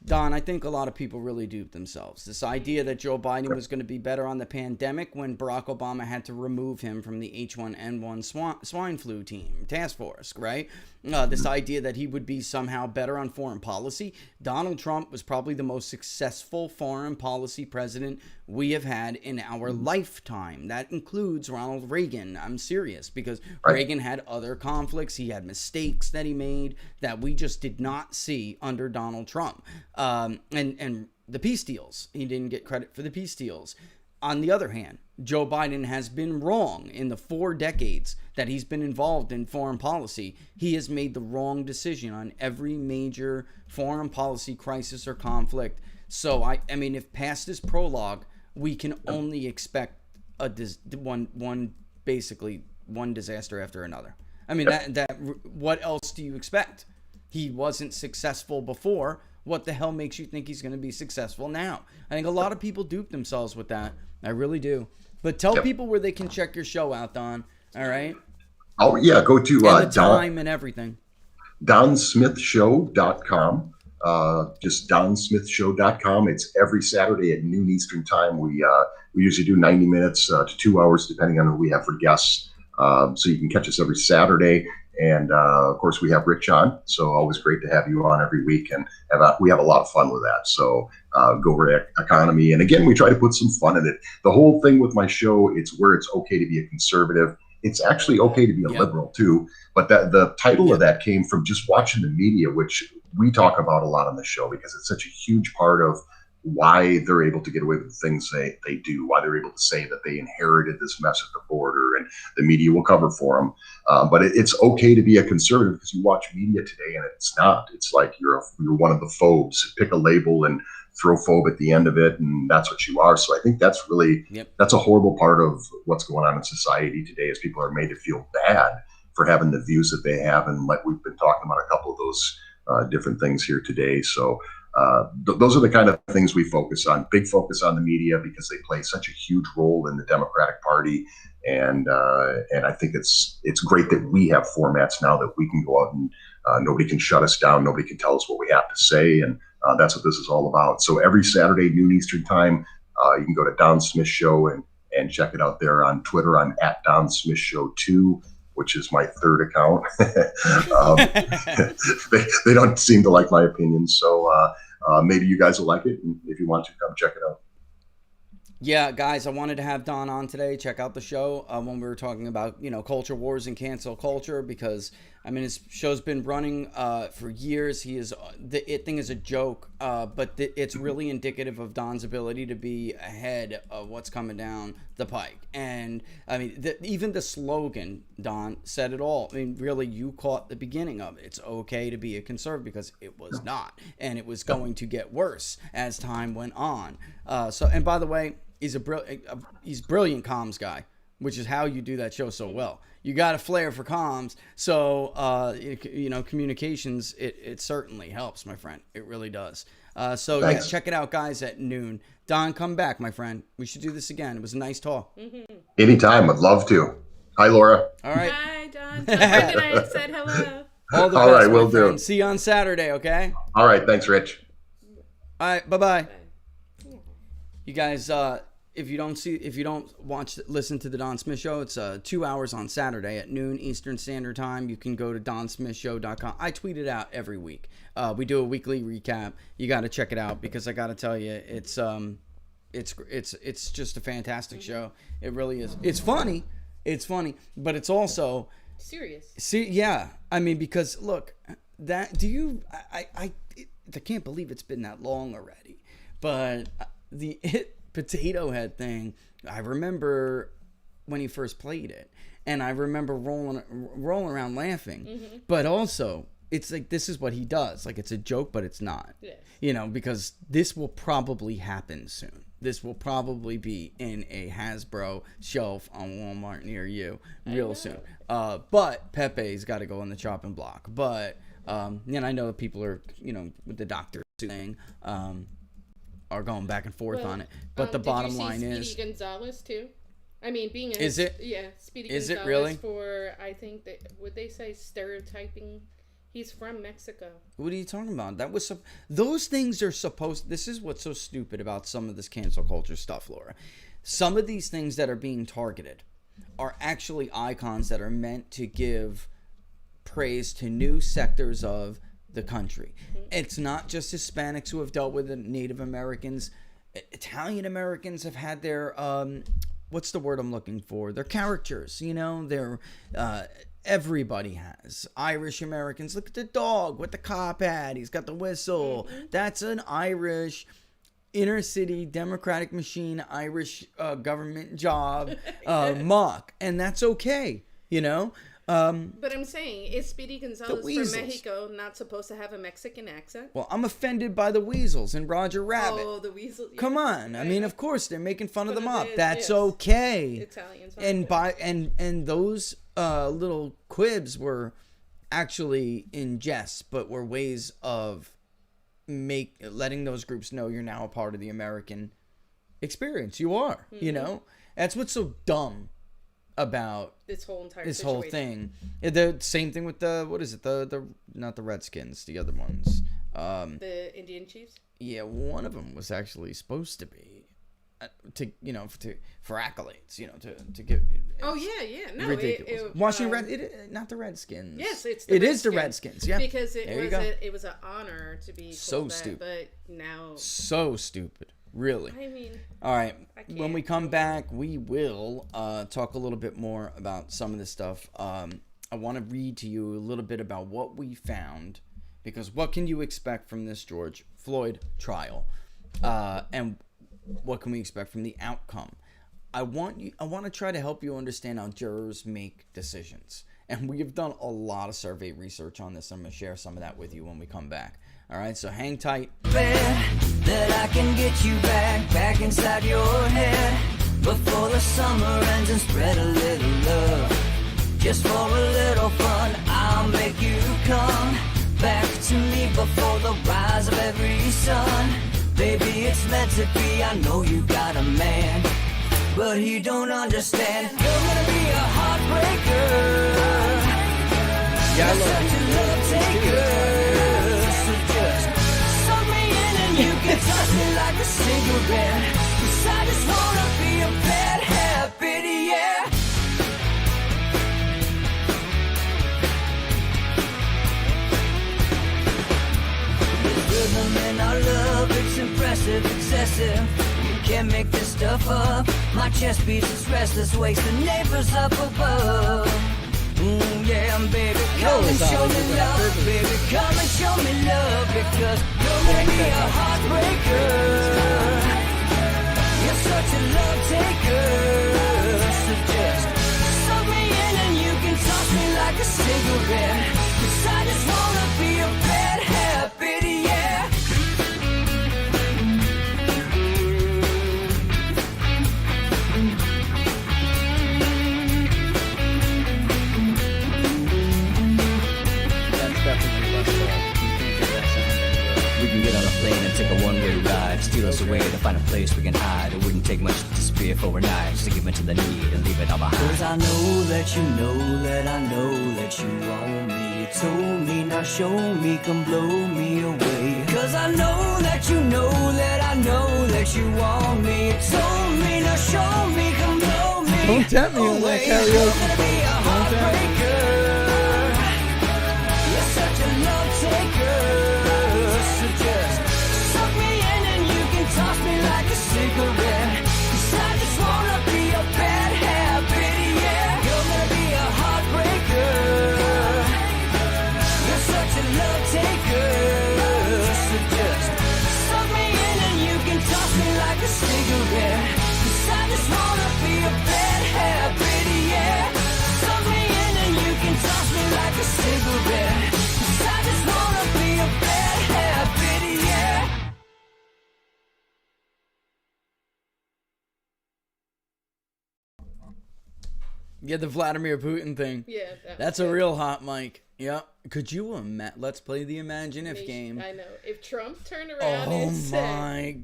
Don, I think a lot of people really duped themselves. This idea that Joe Biden was going to be better on the pandemic when Barack Obama had to remove him from the H1N1 swine flu team task force, right? This idea that he would be somehow better on foreign policy. Donald Trump was probably the most successful foreign policy president we have had in our lifetime. That includes Ronald Reagan. I'm serious, because Reagan had other conflicts. He had mistakes that he made that we just did not see under Donald Trump. And the peace deals, he didn't get credit for the peace deals. On the other hand, Joe Biden has been wrong in the 4 decades that he's been involved in foreign policy. He has made the wrong decision on every major foreign policy crisis or conflict. So, I mean, if past this prologue, we can only expect one disaster after another. I mean, what else do you expect? He wasn't successful before. What the hell makes you think he's going to be successful now? I think a lot of people dupe themselves with that. I really do. But tell people where they can check your show out, Don. All right? Oh, yeah. Go to the time and everything. DonSmithShow.com. Just DonSmithShow.com. It's every Saturday at noon Eastern time. We usually do 90 minutes to 2 hours, depending on who we have for guests. So you can catch us every Saturday. And of course, we have Rich on. So always great to have you on every week. And we have a lot of fun with that. So go over to Economy. And again, we try to put some fun in it. The whole thing with my show, it's where it's okay to be a conservative. It's actually okay to be a liberal too. But the title of that came from just watching the media, which we talk about a lot on the show because it's such a huge part of why they're able to get away with the things they do, why they're able to say that they inherited this mess at the border, and the media will cover for them. But it's okay to be a conservative because you watch media today and it's not. It's like you're one of the phobes. Pick a label and throw phobe at the end of it, and that's what you are. So I think that's really, that's a horrible part of what's going on in society today is people are made to feel bad for having the views that they have. And like we've been talking about a couple of those different things here today. So those are the kind of things we focus on. Big focus on the media because they play such a huge role in the Democratic Party, and I think it's great that we have formats now that we can go out and nobody can shut us down, nobody can tell us what we have to say, and that's what this is all about. So every Saturday noon Eastern time, you can go to Don Smith Show and check it out there on Twitter. I'm at Don Smith Show 2. Which is my third account. They don't seem to like my opinions. So maybe you guys will like it. And if you want to, come check it out. Yeah, guys, I wanted to have Don on today. Check out the show when we were talking about, culture wars and cancel culture, because, his show's been running for years. The It thing is a joke, but it's really indicative of Don's ability to be ahead of what's coming down the pike. And, even the slogan, Don, said it all. Really, you caught the beginning of it. It's okay to be a conservative, because it was not. And it was going to get worse as time went on. And by the way, he's brilliant comms guy, which is how you do that show so well. You got a flair for comms, so communications. It certainly helps, my friend. It really does. So yeah, check it out, guys, at noon. Don, come back, my friend. We should do this again. It was a nice talk. Anytime, would love to. Hi, Laura. All right. Hi, Don. Tell Rick I said hello. All the All best, right, my will friend. do. See you on Saturday, okay? All right, thanks, Rich. All right, bye-bye. You guys, if you don't listen to the Don Smith Show, it's 2 hours on Saturday at noon Eastern Standard Time. You can go to donsmithshow.com. I tweet it out every week. We do a weekly recap. You got to check it out, because I got to tell you, it's just a fantastic show. It really is. It's funny, but it's also Serious. Yeah, because look, I can't believe it's been that long already, but the Potato Head thing, I remember when he first played it, and I remember rolling around laughing. But also, it's like, this is what he does. Like, it's a joke, but it's not. Yeah. Because this will probably happen soon. This will probably be in a Hasbro shelf on Walmart near you real soon. But Pepe's got to go on the chopping block. But I know that people are, with the doctor thing, are going back and forth on it. But the bottom line is, Speedy Gonzalez too. Speedy is Gonzalez it really? For, I think would they say stereotyping? He's from Mexico. What are you talking about? Those things are supposed. This is what's so stupid about some of this cancel culture stuff, Laura. Some of these things that are being targeted are actually icons that are meant to give praise to new sectors of the country. It's not just Hispanics who have dealt with it. Native Americans, Italian Americans have had their what's the word I'm looking for? Their caricatures, they're everybody has. Irish Americans, look at the dog with the cop hat, he's got the whistle. That's an Irish inner city Democratic machine, Irish government job mock, and that's okay, But I'm saying, is Speedy Gonzalez from Mexico not supposed to have a Mexican accent? Well, I'm offended by the weasels and Roger Rabbit. Oh, the weasel. Yeah. Come on. Of course they're making fun of the mob. That's okay. Italians. And those little quibs were actually in jest, but were ways of letting those groups know you're now a part of the American experience. You are, That's what's so dumb about this whole entire this situation. whole thing. The same thing with the not the Redskins, the other ones. The Indian Chiefs. Yeah, one of them was actually supposed to be for accolades, to give. Oh yeah, no, ridiculous. Washington not the Redskins. Yes, it's the Redskins. Yeah, because it was an honor to be so that, stupid. but now so stupid. Really. All right. When we come back, we will talk a little bit more about some of this stuff. I want to read to you a little bit about what we found, because what can you expect from this George Floyd trial, and what can we expect from the outcome? I want to try to help you understand how jurors make decisions, and we have done a lot of survey research on this. I'm going to share some of that with you when we come back. All right, so hang tight. That I can get you back inside your head before the summer ends, and spread a little love. Just for a little fun, I'll make you come back to me before the rise of every sun. Baby, it's meant to be. I know you got a man, but he don't understand. You're gonna be a heartbreaker. Yeah, I love it. You touch me like a cigarette, 'cause I just wanna be a bad habit, yeah. There's rhythm in our love. myself. You can't make this stuff up. My chest beats, it's restless, wakes the neighbors up above. Yeah, baby, come and show me love. Baby, come and show me love. Because you're gonna be a heartbreaker. You're such a love taker. So just suck me in and you can toss me like a cigarette. 'Cause I just wanna be a bad habit, yeah. We can get on a plane and take a one-way ride. Steal us away to find a place we can hide. It wouldn't take much to spear for overnight. Just to give into the need and leave it all behind. 'Cause I know that you know that I know that you own me. You told me, now show me, come blow me away. 'Cause I know that you know that I know that you want me. You told me, now show me, come blow me away. Don't tempt me on that karaoke. You're gonna be a heartbreaker. You're such a love taker. So just suck me in and you can toss me like a cigarette. 'Cause I just wanna be a bad habit, yeah. You're gonna be a heartbreaker. You're such a love taker. So just suck me in and you can toss me like a cigarette. 'Cause I just wanna be a bad habit, yeah. Suck me in and you can toss me like a cigarette. 'Cause I just wanna be a bad habit, yeah. Yeah, the Vladimir Putin thing. Yeah, That's a real hot mic. Yep. Could you imagine? Let's play the Imagine If game. I know. If Trump turned around Oh and said, my.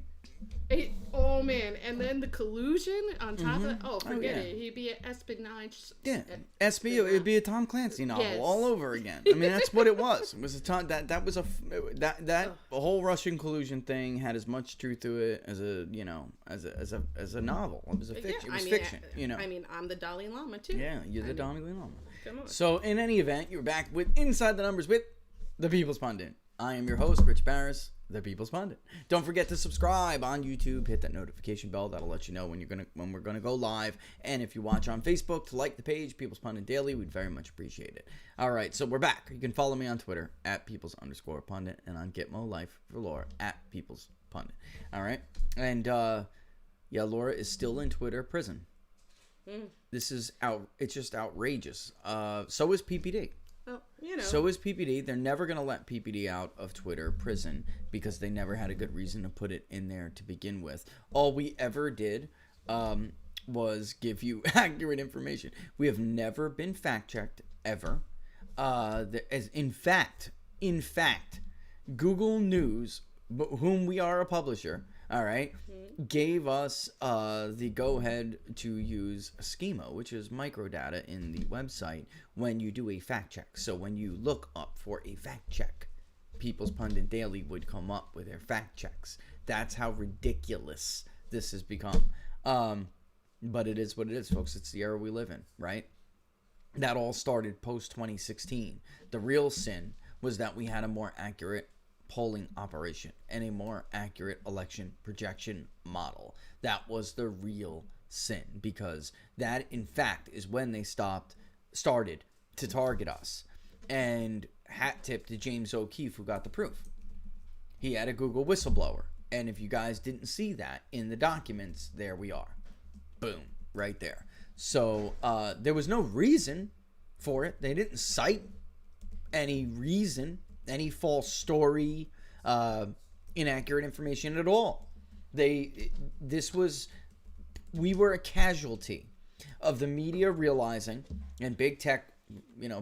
oh man, and then the collusion on top of forget yeah. it. He'd be an espionage. Yeah, SBO. It'd be a Tom Clancy novel Yes. all over again. I mean, that's what it was. It was a ton. That was that whole Russian collusion thing had as much truth to it as a as a novel. It was a fiction. It was fiction. I mean, I'm the Dalai Lama too. Yeah, you're the Dalai Lama. Come on. So in any event, you're back with Inside the Numbers with the People's Pundit. I am your host, Rich Barris, the People's Pundit. Don't forget to subscribe on YouTube. Hit that notification bell. That'll let you know when we're gonna go live. And if you watch on Facebook, to like the page, People's Pundit Daily, we'd very much appreciate it. All right, so we're back. You can follow me on Twitter at Peoples_Pundit and on Gitmo Life for Laura at People's Pundit. All right, and yeah, Laura is still in Twitter prison. This is it's just outrageous. So is PPD. Oh, So is PPD. They're never going to let PPD out of Twitter prison because they never had a good reason to put it in there to begin with. All we ever did was give you accurate information. We have never been fact-checked, ever. In fact, Google News, whom we are a publisher, all right, gave us the go-ahead to use schema, which is microdata in the website when you do a fact check. So when you look up for a fact check, People's Pundit Daily would come up with their fact checks. That's how ridiculous this has become. But it is what it is, folks. It's the era we live in, right? That all started post-2016. The real sin was that we had a more accurate polling operation and a more accurate election projection model. That was the real sin, because that in fact is when they started to target us. And hat tip to James O'Keefe, who got the proof. He had a Google whistleblower, and if you guys didn't see that in the documents, there we are. Boom, right there. So there was no reason for it. They didn't cite any reason, any false story, inaccurate information at all. We were a casualty of the media realizing, and big tech,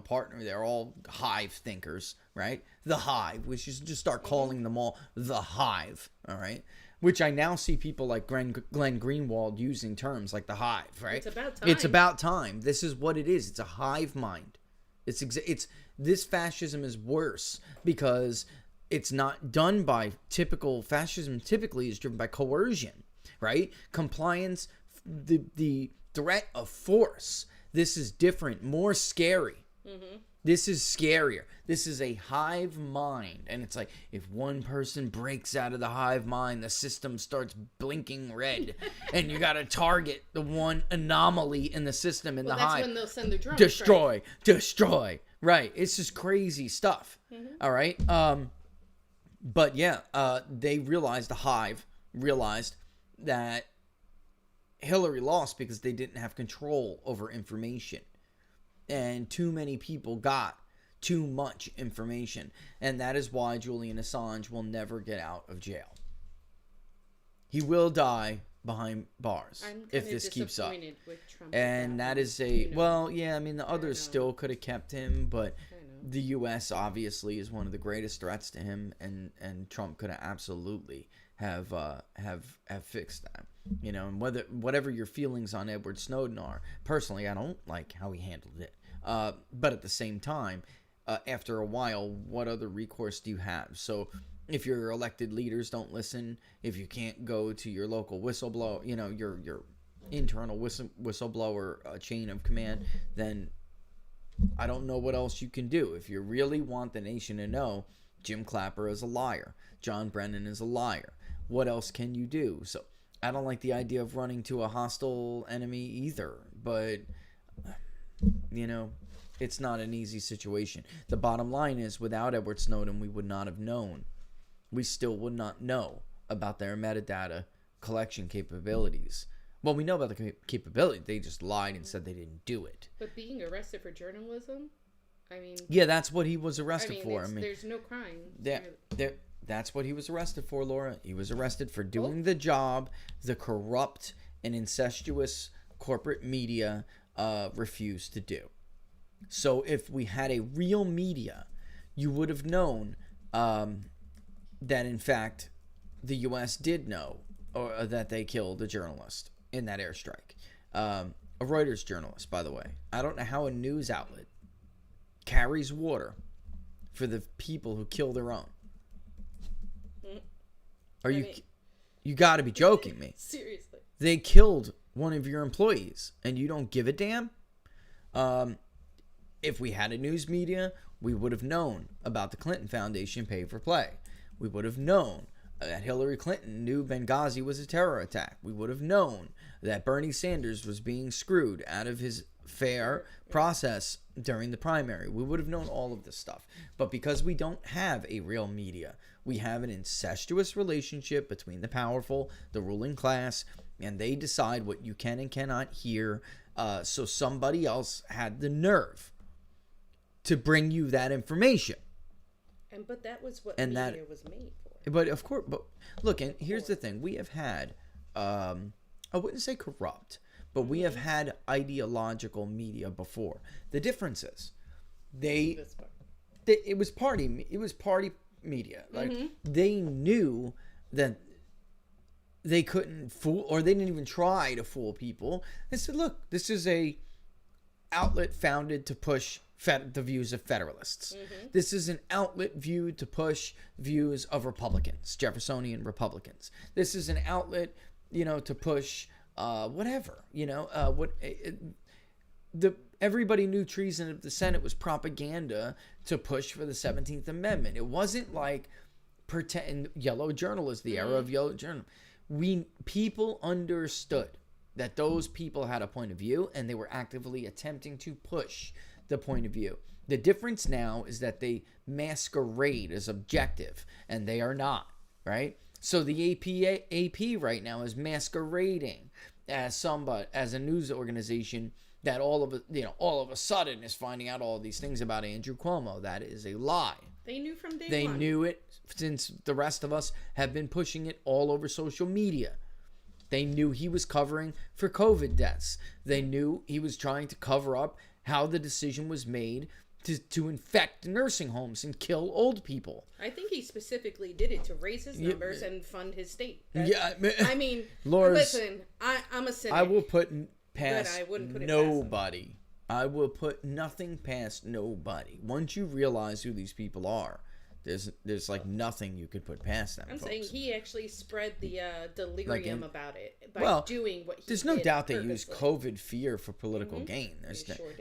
partner, they're all hive thinkers, right? The Hive, we should just start calling them all the Hive, all right? Which I now see people like Glenn Greenwald using terms like the Hive, right? It's about time. It's about time. This is what it is. It's a hive mind. This fascism is worse because it's not done by typical fascism. Typically is driven by coercion, right? Compliance, the threat of force. This is different, more scary, Mm-hmm. This is scarier. This is a hive mind. And it's like, if one person breaks out of the hive mind, the system starts blinking red. And you got to target the one anomaly in the system in the hive. That's when they'll send the drones. Destroy. Right. It's just crazy stuff. Mm-hmm. All right. But yeah, they realized, the hive realized that Hillary lost because they didn't have control over information. And too many people got too much information. And that is why Julian Assange will never get out of jail. He will die behind bars if this keeps up. With Trump and that is a, well, yeah, I mean, the others still could have kept him, but the U.S. obviously is one of the greatest threats to him, and Trump could have absolutely have fixed that. You know, and whatever your feelings on Edward Snowden are, personally, I don't like how he handled it. But at the same time, after a while, what other recourse do you have? So if your elected leaders don't listen, if you can't go to your local whistleblower, you know, your internal whistleblower chain of command, then I don't know what else you can do. If you really want the nation to know Jim Clapper is a liar, John Brennan is a liar, what else can you do? So I don't like the idea of running to a hostile enemy either, but, you know, it's not an easy situation. The bottom line is, without Edward Snowden, we would not have known. We still would not know about their metadata collection capabilities. Well, we know about the capability. They just lied and said they didn't do it. But being arrested for journalism, I mean... Yeah, that's what he was arrested for. There's no crime. That's what he was arrested for, Laura. He was arrested for doing the job the corrupt and incestuous corporate media refused to do. So if we had a real media, you would have known that, in fact, the U.S. did know or that they killed a journalist in that airstrike. A Reuters journalist, by the way. I don't know how a news outlet carries water for the people who kill their own. You got to be joking me. Seriously. They killed one of your employees and you don't give a damn? If we had a news media, we would have known about the Clinton Foundation pay for play. We would have known that Hillary Clinton knew Benghazi was a terror attack. We would have known that Bernie Sanders was being screwed out of his fair process during the primary. We would have known all of this stuff. But because we don't have a real media, we have an incestuous relationship between the powerful, the ruling class, and they decide what you can and cannot hear. So somebody else had the nerve to bring you that information. But that was what media was made for. But of course, but look, and here's the thing. We have had, I wouldn't say corrupt, but we have had ideological media before. The difference is, it was party media. Like they knew that they couldn't fool, or they didn't even try to fool people. They said, look, this is a outlet founded to push the views of Federalists. This is an outlet viewed to push views of Republicans, Jeffersonian Republicans. This is an outlet, to push whatever, everybody knew treason of the Senate was propaganda to push for the 17th Amendment. It wasn't like pretend yellow journalism, the era of yellow journalism. People understood that those people had a point of view and they were actively attempting to push the point of view. The difference now is that they masquerade as objective and they are not, right? So the AP right now is masquerading as a news organization that all of a sudden is finding out all these things about Andrew Cuomo. That is a lie. They knew from day one. They knew it since the rest of us have been pushing it all over social media. They knew he was covering for COVID deaths. They knew he was trying to cover up how the decision was made to infect nursing homes and kill old people. I think he specifically did it to raise his numbers and fund his state. I mean, listen, I'm a cynic. I will put past nobody. I will put nothing past nobody. Once you realize who these people are, There's like nothing you could put past them. I'm folks. saying he actually spread the delirium about it by doing what he did. There's no doubt they purposely. used COVID fear for political gain.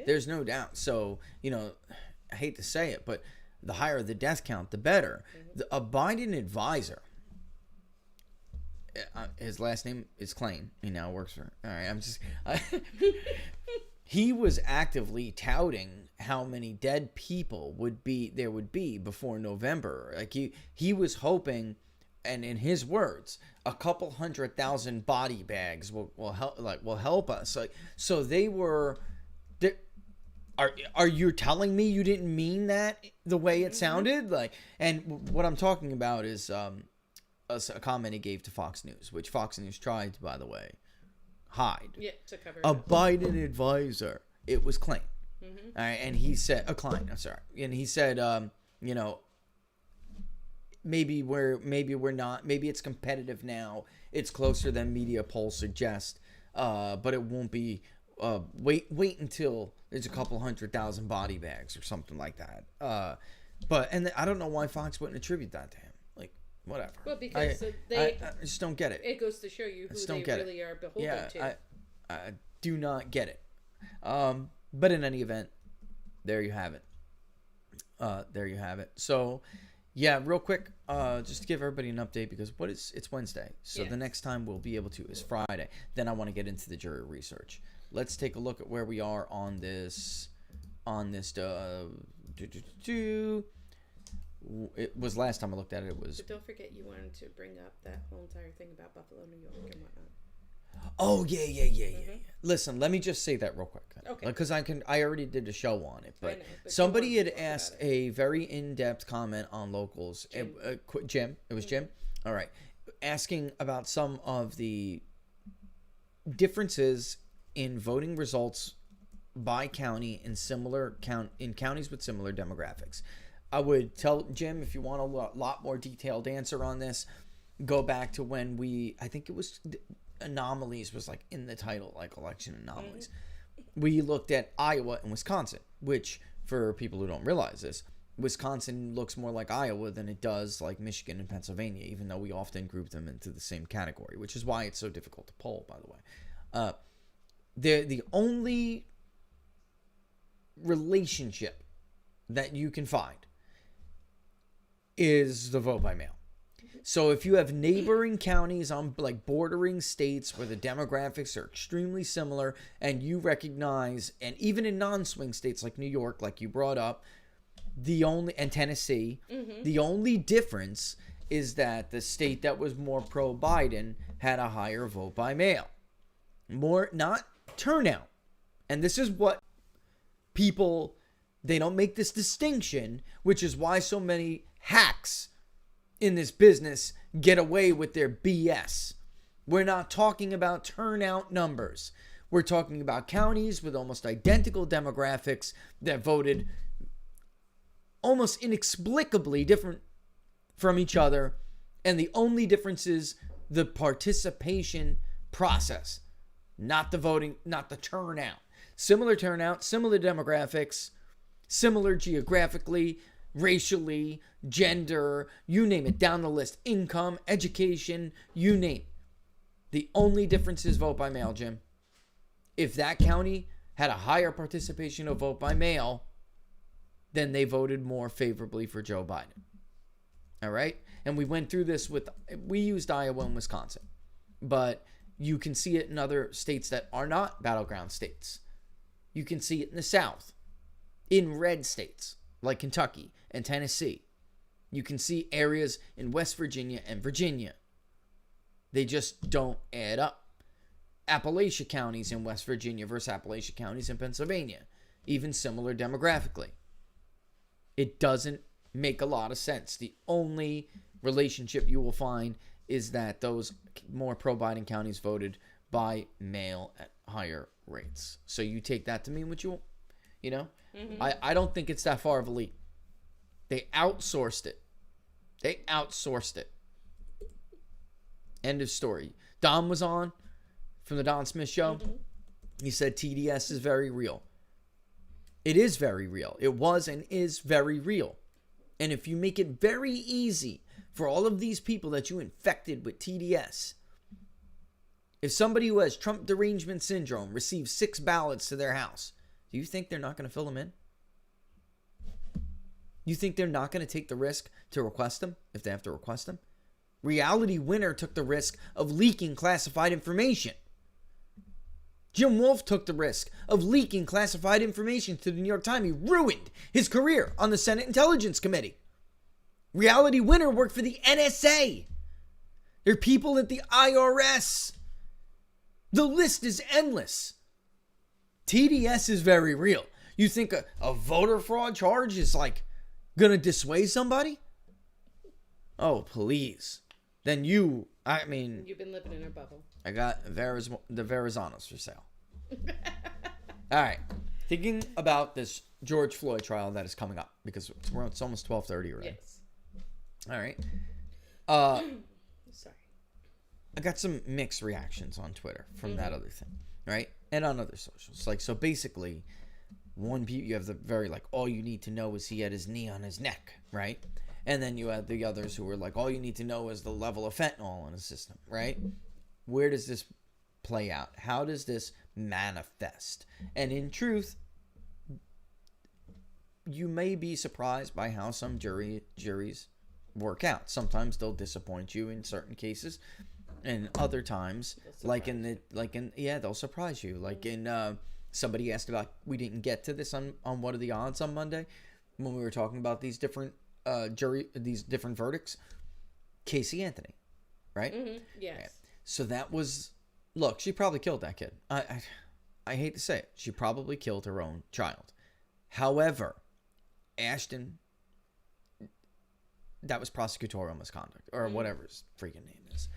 There's no doubt. So, I hate to say it, but the higher the death count, the better. A Biden advisor, his last name is Klain. He now works for. All right, he was actively touting how many dead people there would be before November. Like he was hoping, and in his words, a couple 100,000 body bags will help us. Like, so they were. Are you telling me you didn't mean that the way it sounded? Like, and what I'm talking about is a comment he gave to Fox News, which Fox News tried to, by the way, hide. Yeah, to cover it a up. Biden advisor. It was Klain. All right, and he said Klein. I'm sorry, and he said, maybe we're not. Maybe it's competitive now. It's closer than media polls suggest, but it won't be. Wait until there's a couple 100,000 body bags or something like that. But I don't know why Fox wouldn't attribute that to him. Like, whatever. Well, because I just don't get it. It goes to show you who they really are beholden to. I do not get it. But in any event, there you have it. So, yeah, real quick, just to give everybody an update, because it's Wednesday. So the next time we'll be able to is Friday. Then I want to get into the jury research. Let's take a look at where we are on this. It was last time I looked at it. It was. But don't forget, you wanted to bring up that whole entire thing about Buffalo, New York, and whatnot. Oh yeah. Listen, let me just say that real quick. Okay. Because I already did a show on it, but, but somebody had asked a very in-depth comment on locals. Jim. It was Jim. All right, asking about some of the differences in voting results by county in counties with similar demographics. I would tell Jim, if you want a lot more detailed answer on this, go back to when I think it was anomalies was like in the title, like election anomalies. We looked at Iowa and Wisconsin, which, for people who don't realize this, Wisconsin looks more like Iowa than it does like Michigan and Pennsylvania, even though we often group them into the same category, which is why it's so difficult to poll, by the way. The only relationship that you can find is the vote by mail. So if you have neighboring counties on like bordering states where the demographics are extremely similar, and you recognize, and even in non-swing states like New York, like you brought up, and Tennessee, the only difference is that the state that was more pro-Biden had a higher vote by mail. More, not turnout. And this is what people, they don't make this distinction, which is why so many hacks in this business get away with their BS. We're not talking about turnout numbers. We're talking about counties with almost identical demographics that voted almost inexplicably different from each other. And the only difference is the participation process, not the voting, not the turnout. Similar turnout, similar demographics, similar geographically, racially, gender, you name it, down the list, income, education, you name it. The only difference is vote by mail, Jim. If that county had a higher participation of vote by mail, then they voted more favorably for Joe Biden. All right? And we went through this we used Iowa and Wisconsin, but you can see it in other states that are not battleground states. You can see it in the South, in red states like Kentucky and Tennessee. You can see areas in West Virginia and Virginia. They just don't add up. Appalachia counties in West Virginia versus Appalachia counties in Pennsylvania, even similar demographically. It doesn't make a lot of sense. The only relationship you will find is that those more pro-Biden counties voted by mail at higher rates. So you take that to mean what you know? I don't think it's that far of a leap. They outsourced it. End of story. Don was on from the Don Smith Show. He said TDS is very real. It is very real. It was and is very real. And if you make it very easy for all of these people that you infected with TDS, if somebody who has Trump derangement syndrome receives 6 ballots to their house, do you think they're not going to fill them in? You think they're not going to take the risk to request them if they have to request them? Reality Winner took the risk of leaking classified information. Jim Wolf took the risk of leaking classified information to the New York Times. He ruined his career on the Senate Intelligence Committee. Reality Winner worked for the NSA. There are people at the IRS. The list is endless. TDS is very real. You think a voter fraud charge is like going to dissuade somebody? Oh, please. Then you've been living in a bubble. I got the Verizanos for sale. All right. Thinking about this George Floyd trial that is coming up, because it's almost 12:30 already. Yes. All right. Sorry. I got some mixed reactions on Twitter from that other thing, right? And on other socials. Like, so basically, you have the very, like, all you need to know is he had his knee on his neck, right? And then you had the others who were like, all you need to know is the level of fentanyl in his system, right? Where does this play out? How does this manifest? And in truth, you may be surprised by how some juries work out. Sometimes they'll disappoint you in certain cases, and other times, they'll surprise you. Like in somebody asked about, we didn't get to this on What Are the Odds on Monday when we were talking about these different these different verdicts. Casey Anthony, right? Mm-hmm. Yes. Yeah. So that was, look, she probably killed that kid. I hate to say it. She probably killed her own child. However, Ashton, that was prosecutorial misconduct, or whatever his freaking name is.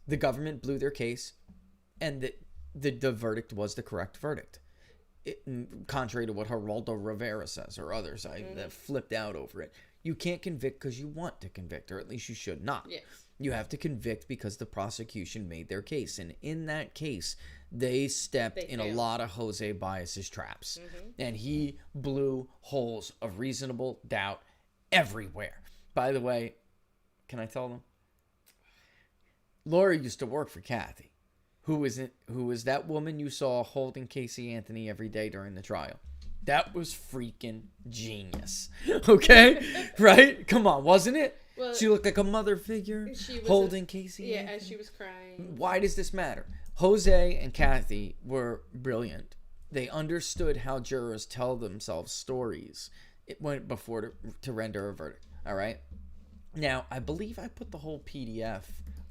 The government blew their case, and the verdict was the correct verdict. Contrary to what Geraldo Rivera says, or others that flipped out over it. You can't convict because you want to convict, or at least you should not. Yes. You have to convict because the prosecution made their case. And in that case, they stepped in a lot of Jose Baez's traps. And he blew holes of reasonable doubt everywhere. By the way, can I tell them? Laura used to work for Kathy, who is that woman you saw holding Casey Anthony every day during the trial. That was freaking genius. Okay? Right? Come on, wasn't it? Well, she looked like a mother figure holding Casey Anthony. And she was crying. Why does this matter? Jose and Kathy were brilliant. They understood how jurors tell themselves stories before to render a verdict. All right? Now, I believe I put the whole PDF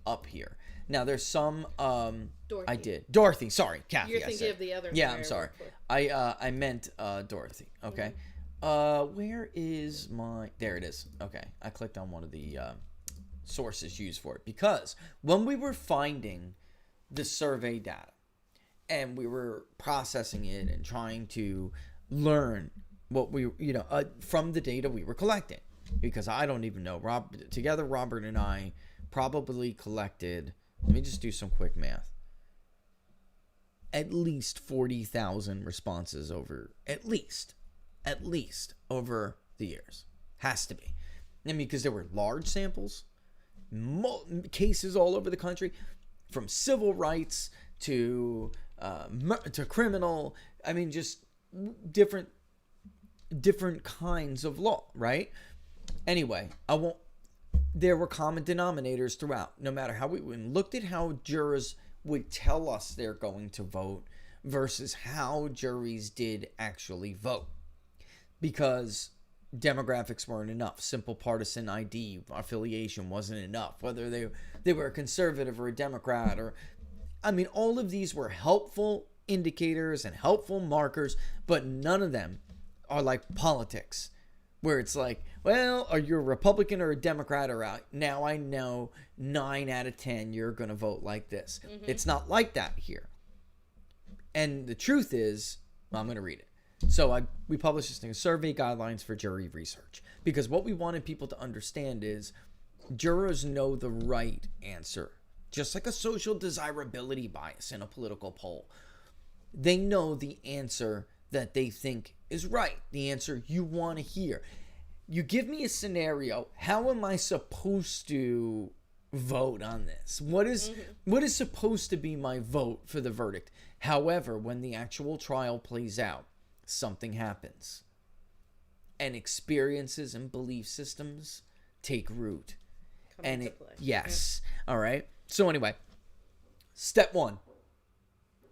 up here. Now, there's some... Dorothy. I did. Dorothy, sorry. Kathy, You're thinking of the other... Yeah, I'm sorry. I meant Dorothy, okay? Where is my... There it is. Okay, I clicked on one of the sources used for it. Because when we were finding the survey data, and we were processing it and trying to learn what we, from the data we were collecting. Because I don't even know. Robert and I probably collected... Let me just do some quick math. At least 40,000 responses over, at least over the years. Has to be. I mean, because there were large samples, cases all over the country, from civil rights to criminal. I mean, just different kinds of law, right? Anyway, there were common denominators throughout, no matter how we looked at how jurors would tell us they're going to vote versus how juries did actually vote. Because demographics weren't enough. Simple partisan ID affiliation wasn't enough. Whether they were a conservative or a Democrat, all of these were helpful indicators and helpful markers, but none of them are like politics, where it's like, well, are you a Republican or a Democrat or out? Now I know 9 out of 10 you're going to vote like this. It's not like that here. And the truth is, I'm going to read it. So we published this thing, survey guidelines for jury research. Because what we wanted people to understand is jurors know the right answer. Just like a social desirability bias in a political poll. They know the answer that they think is right. The answer you want to hear. you give me a scenario. How am I supposed to vote on this? What is supposed to be my vote for the verdict? However, when the actual trial plays out, something happens. And experiences and belief systems take root. Yes. All right. So anyway, step 1,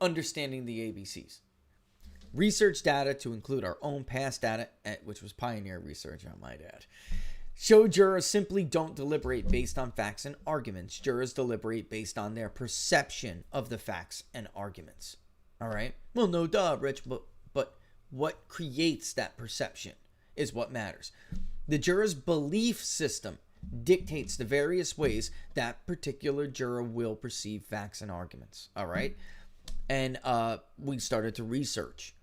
understanding the ABCs. Research data to include our own past data, which was pioneer research, I might add. Show jurors simply don't deliberate based on facts and arguments. Jurors deliberate based on their perception of the facts and arguments. All right? Well, no duh, Rich, but what creates that perception is what matters. The juror's belief system dictates the various ways that particular juror will perceive facts and arguments. All right? And we started to research.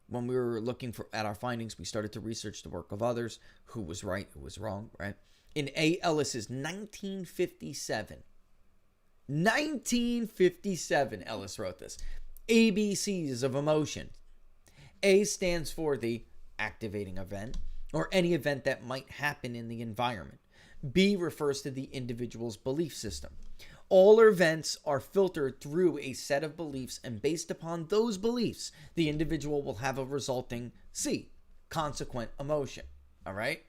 When we were looking at our findings, we started to research the work of others, who was right, who was wrong, right? In A. Ellis's 1957, Ellis wrote this. ABCs of emotion. A stands for the activating event, or any event that might happen in the environment. B refers to the individual's belief system. All events are filtered through a set of beliefs, and based upon those beliefs, the individual will have a resulting C, consequent emotion. All right?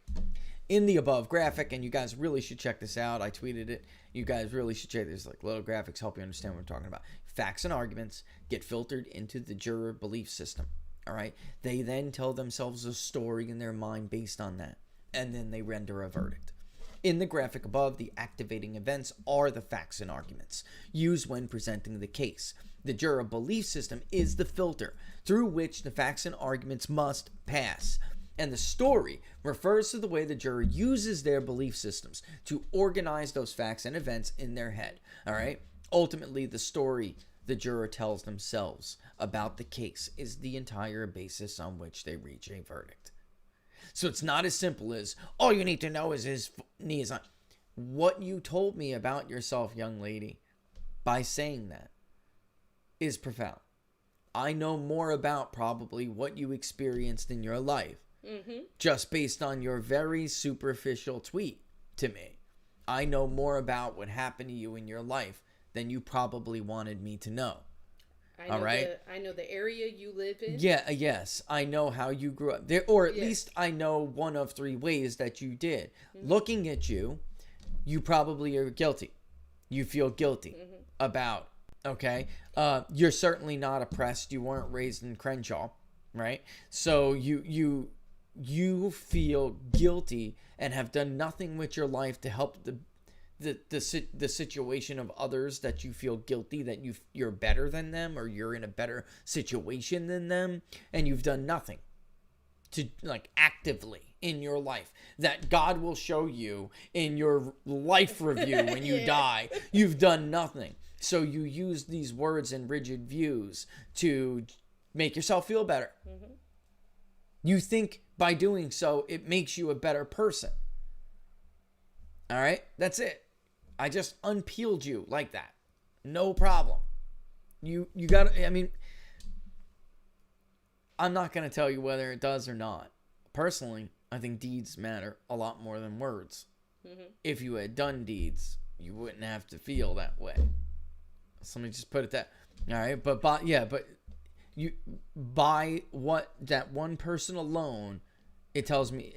In the above graphic, and you guys really should check this out. I tweeted it. You guys really should check this. Like, little graphics help you understand what I'm talking about. Facts and arguments get filtered into the juror belief system. All right? They then tell themselves a story in their mind based on that, and then they render a verdict. In the graphic above, the activating events are the facts and arguments used when presenting the case. The juror belief system is the filter through which the facts and arguments must pass. And the story refers to the way the juror uses their belief systems to organize those facts and events in their head. All right? Ultimately, the story the juror tells themselves about the case is the entire basis on which they reach a verdict. So it's not as simple as, all you need to know is his knee is on. What you told me about yourself, young lady, by saying that is profound. I know more about probably what you experienced in your life just based on your very superficial tweet to me. I know more about what happened to you in your life than you probably wanted me to know. All right. I know the area you live in. Yeah, yes. I know how you grew up there, or at least I know one of 3 ways that you did. Looking at you, you probably are guilty. You feel guilty about, okay? You're certainly not oppressed. You weren't raised in Crenshaw, right? So you feel guilty and have done nothing with your life to help the situation of others, that you feel guilty that you're better than them, or you're in a better situation than them, and you've done nothing to, like, actively in your life that God will show you in your life review when you die. You've done nothing. So you use these words and rigid views to make yourself feel better. You think by doing so it makes you a better person. All right? That's it. I just unpeeled you like that. No problem. You got to, I mean, I'm not going to tell you whether it does or not. Personally, I think deeds matter a lot more than words. If you had done deeds, you wouldn't have to feel that way. So let me just put it that. All right, but you, by what, that one person alone, it tells me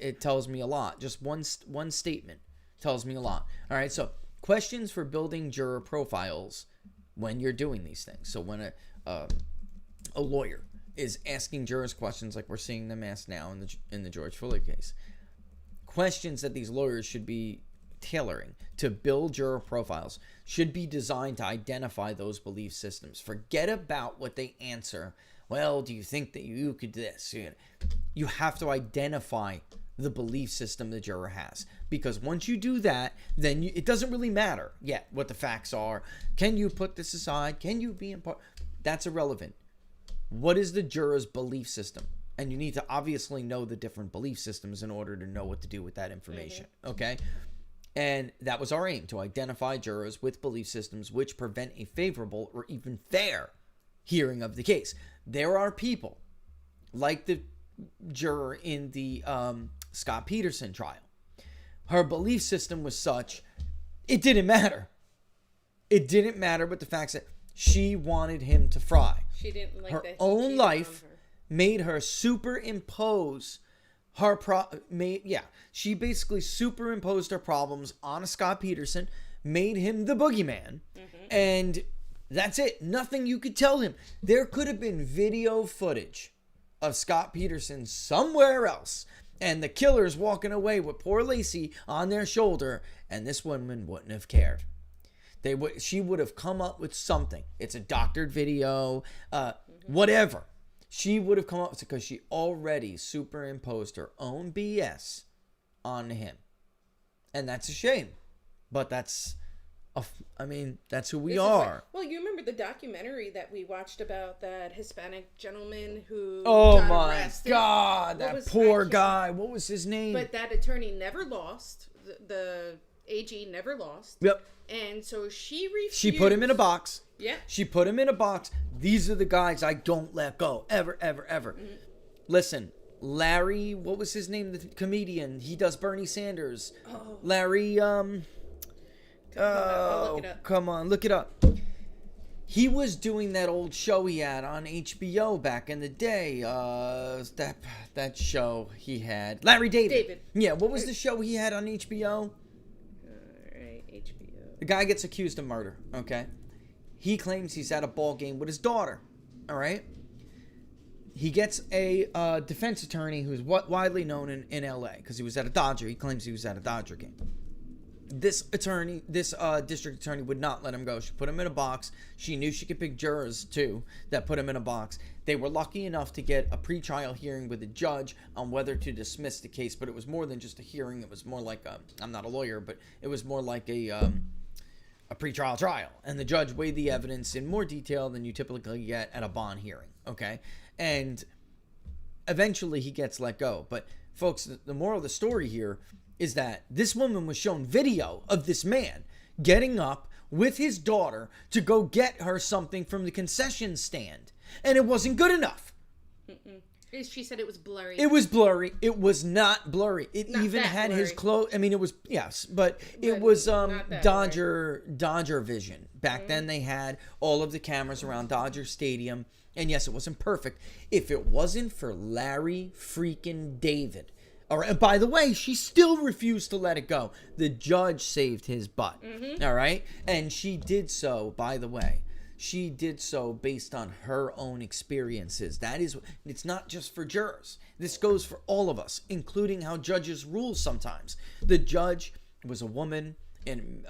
a lot. Just one statement tells me a lot. All right, so questions for building juror profiles when you're doing these things. So when a lawyer is asking jurors questions like we're seeing them asked now in the George Floyd case, questions that these lawyers should be tailoring to build juror profiles should be designed to identify those belief systems. Forget about what they answer. Well, do you think that you could do this? You have to identify the belief system the juror has, because once you do that, then it doesn't really matter yet what the facts are. Can you put this aside? Can you be in part? That's irrelevant. What is the juror's belief system? And you need to obviously know the different belief systems in order to know what to do with that information. Okay? And that was our aim, to identify jurors with belief systems which prevent a favorable or even fair hearing of the case. There are people like the juror in the Scott Peterson trial. Her belief system was such, it didn't matter. It didn't matter, but the fact that she wanted him to fry. She didn't like her that he own cheated life on her. made her superimpose her she basically superimposed her problems on a Scott Peterson, made him the boogeyman, and that's it. Nothing you could tell him. There could have been video footage of Scott Peterson somewhere else, and the killers walking away with poor Lacey on their shoulder, and this woman wouldn't have cared. She would have come up with something. It's a doctored video, whatever. She would have come up with it because she already superimposed her own BS on him. And that's a shame. But that's who we are. Well, you remember the documentary that we watched about that Hispanic gentleman who got got my arrested? God, that poor guy. What was his name? But that attorney never lost. The AG never lost. Yep. And so she refused. She put him in a box. Yeah. She put him in a box. These are the guys I don't let go. Ever, ever, ever. Mm-hmm. Listen, Larry, what was his name? The comedian. He does Bernie Sanders. Oh. Larry, I'll look it up. Come on, look it up. He was doing that old show he had on HBO back in the day. That show he had. Larry David. Yeah, what was the show he had on HBO? HBO. The guy gets accused of murder, okay? He claims he's at a ball game with his daughter, all right? He gets a defense attorney who's widely known in LA because he was at a Dodger. He claims he was at a Dodger game. This district attorney would not let him go. She put him in a box. She knew she could pick jurors, too, that put him in a box. They were lucky enough to get a pretrial hearing with a judge on whether to dismiss the case, but it was more than just a hearing. It was more like I'm not a lawyer, but it was more like a pretrial trial. And the judge weighed the evidence in more detail than you typically get at a bond hearing, okay? And eventually he gets let go. But, folks, the moral of the story here is that this woman was shown video of this man getting up with his daughter to go get her something from the concession stand. And it wasn't good enough. She said it was blurry. It was blurry. It was not blurry. It not even had blurry. His clothes. I mean, it was, yes, but it was Dodger vision. Back then they had all of the cameras around Dodger Stadium. And yes, it wasn't perfect. If it wasn't for Larry freaking David. All right. And by the way, she still refused to let it go. The judge saved his butt. All right. And she did so, by the way. She did so based on her own experiences. It's not just for jurors. This goes for all of us, including how judges rule sometimes. The judge was a woman, and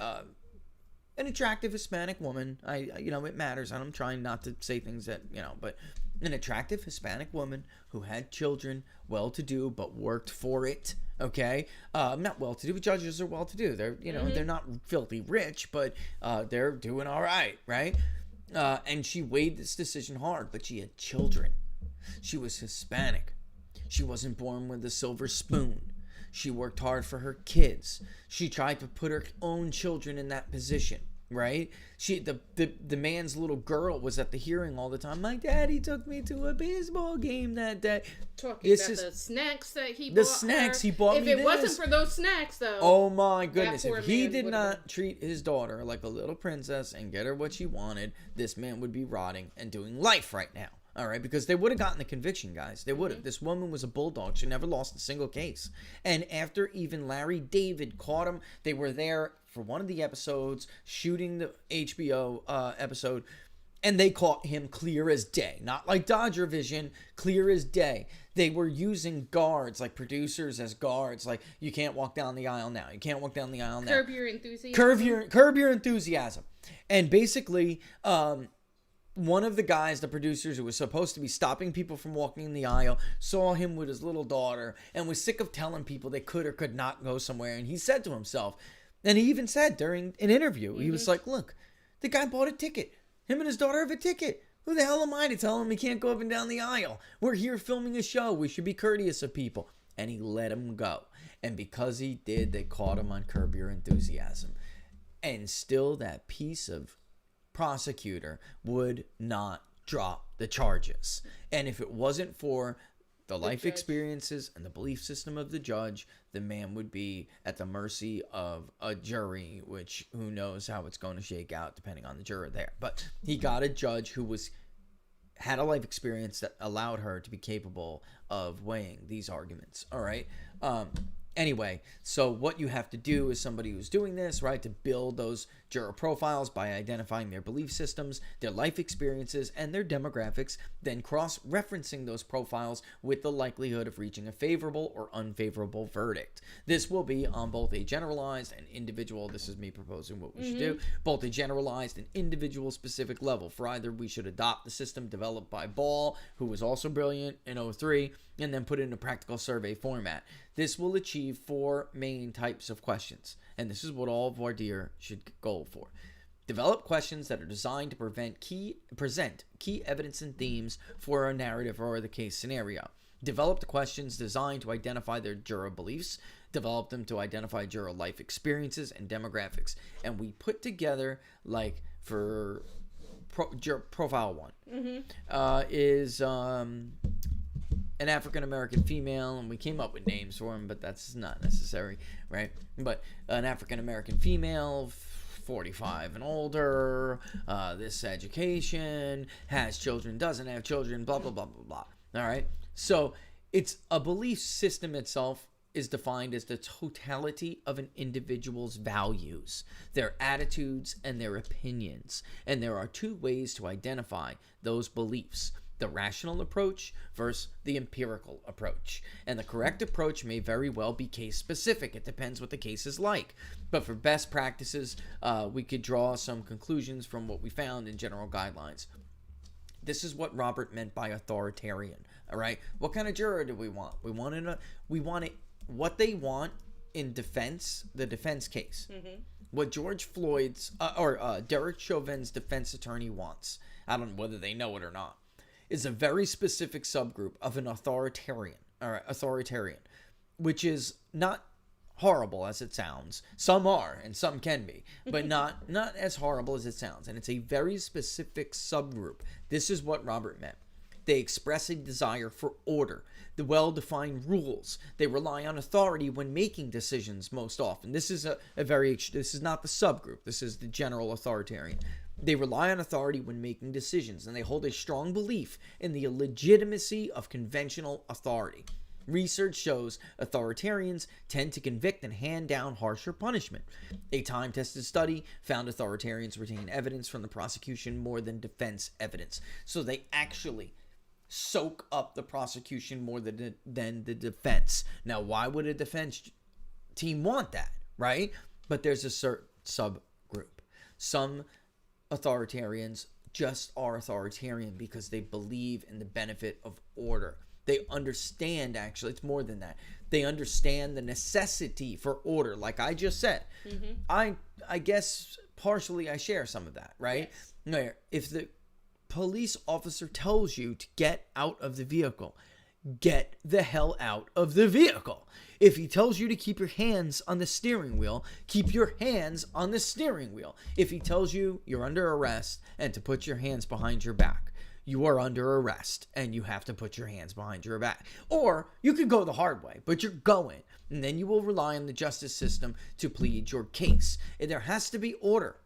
an attractive Hispanic woman. It matters. I'm trying not to say things that, but an attractive Hispanic woman who had children, well-to-do, but worked for it. Okay, not well-to-do, but judges are well-to-do. They're, they're not filthy rich, but they're doing all right, right? And she weighed this decision hard, but she had children. She was Hispanic. She wasn't born with a silver spoon. She worked hard for her kids. She tried to put her own children in that position, right? The man's little girl was at the hearing all the time. My daddy took me to a baseball game that day. Talking about the snacks that he bought. The snacks he bought me. If it wasn't for those snacks, though. Oh my goodness! If he did not treat his daughter like a little princess and get her what she wanted, this man would be rotting and doing life right now. All right, because they would have gotten the conviction, guys. They would have. This woman was a bulldog. She never lost a single case. And after even Larry David caught him, they were there for one of the episodes, shooting the HBO episode, and they caught him clear as day. Not like Dodger Vision, clear as day. They were using guards, like producers as guards. Like, you can't walk down the aisle now. You can't walk down the aisle now. Curb your enthusiasm. Curb your enthusiasm. And basically, one of the guys, the producers, who was supposed to be stopping people from walking in the aisle, saw him with his little daughter and was sick of telling people they could or could not go somewhere. And he said to himself, and he even said during an interview, he was like, look, the guy bought a ticket. Him and his daughter have a ticket. Who the hell am I to tell him he can't go up and down the aisle? We're here filming a show. We should be courteous of people. And he let him go. And because he did, they caught him on Curb Your Enthusiasm. And still that piece of prosecutor would not drop the charges. And if it wasn't for the life experiences and the belief system of the judge, the man would be at the mercy of a jury, which who knows how it's going to shake out depending on the juror there. But he got a judge who had a life experience that allowed her to be capable of weighing these arguments. All right. Anyway, so what you have to do is somebody who's doing this, right, to build those juror profiles by identifying their belief systems, their life experiences, and their demographics, then cross-referencing those profiles with the likelihood of reaching a favorable or unfavorable verdict. This will be on both a generalized and individual, this is me proposing what we should do, both a generalized and individual specific level. For either, we should adopt the system developed by Ball, who was also brilliant in 03, and then put it in a practical survey format. This will achieve 4 main types of questions, and this is what all voir dire should go for. Develop questions that are designed to present key evidence and themes for a narrative or the case scenario. Develop the questions designed to identify their juror beliefs. Develop them to identify juror life experiences and demographics. And we put together, like for profile 1, is an African-American female, and we came up with names for him, but that's not necessary, right? But an African-American female, 45 and older, this education, has children, doesn't have children, blah, blah, blah, blah, blah. All right? So it's a belief system itself is defined as the totality of an individual's values, their attitudes, and their opinions. And there are 2 ways to identify those beliefs: the rational approach versus the empirical approach. And the correct approach may very well be case specific. It depends what the case is like. But for best practices, we could draw some conclusions from what we found in general guidelines. This is what Robert meant by authoritarian. All right. What kind of juror do we want? We want what they want in defense, the defense case. What George Floyd's or Derek Chauvin's defense attorney wants. I don't know whether they know it or not. Is a very specific subgroup of an authoritarian, which is not horrible as it sounds. Some are, and some can be, but not as horrible as it sounds. And it's a very specific subgroup. This is what Robert meant. They express a desire for order, the well-defined rules. They rely on authority when making decisions most often. This is this is not the subgroup. This is the general authoritarian. They rely on authority when making decisions, and they hold a strong belief in the legitimacy of conventional authority. Research shows authoritarians tend to convict and hand down harsher punishment. A time-tested study found authoritarians retain evidence from the prosecution more than defense evidence. So they actually soak up the prosecution more than the defense. Now, why would a defense team want that, right? But there's a certain subgroup. Some authoritarians just are authoritarian because they believe in the benefit of order. They understand, actually, it's more than that. They understand the necessity for order, like I just said. I guess partially I share some of that, right? Yes. If the police officer tells you to get out of the vehicle, get the hell out of the vehicle. If he tells you to keep your hands on the steering wheel, keep your hands on the steering wheel. If he tells you you're under arrest and to put your hands behind your back, you are under arrest and you have to put your hands behind your back. Or you could go the hard way, but you're going. And then you will rely on the justice system to plead your case. And there has to be order.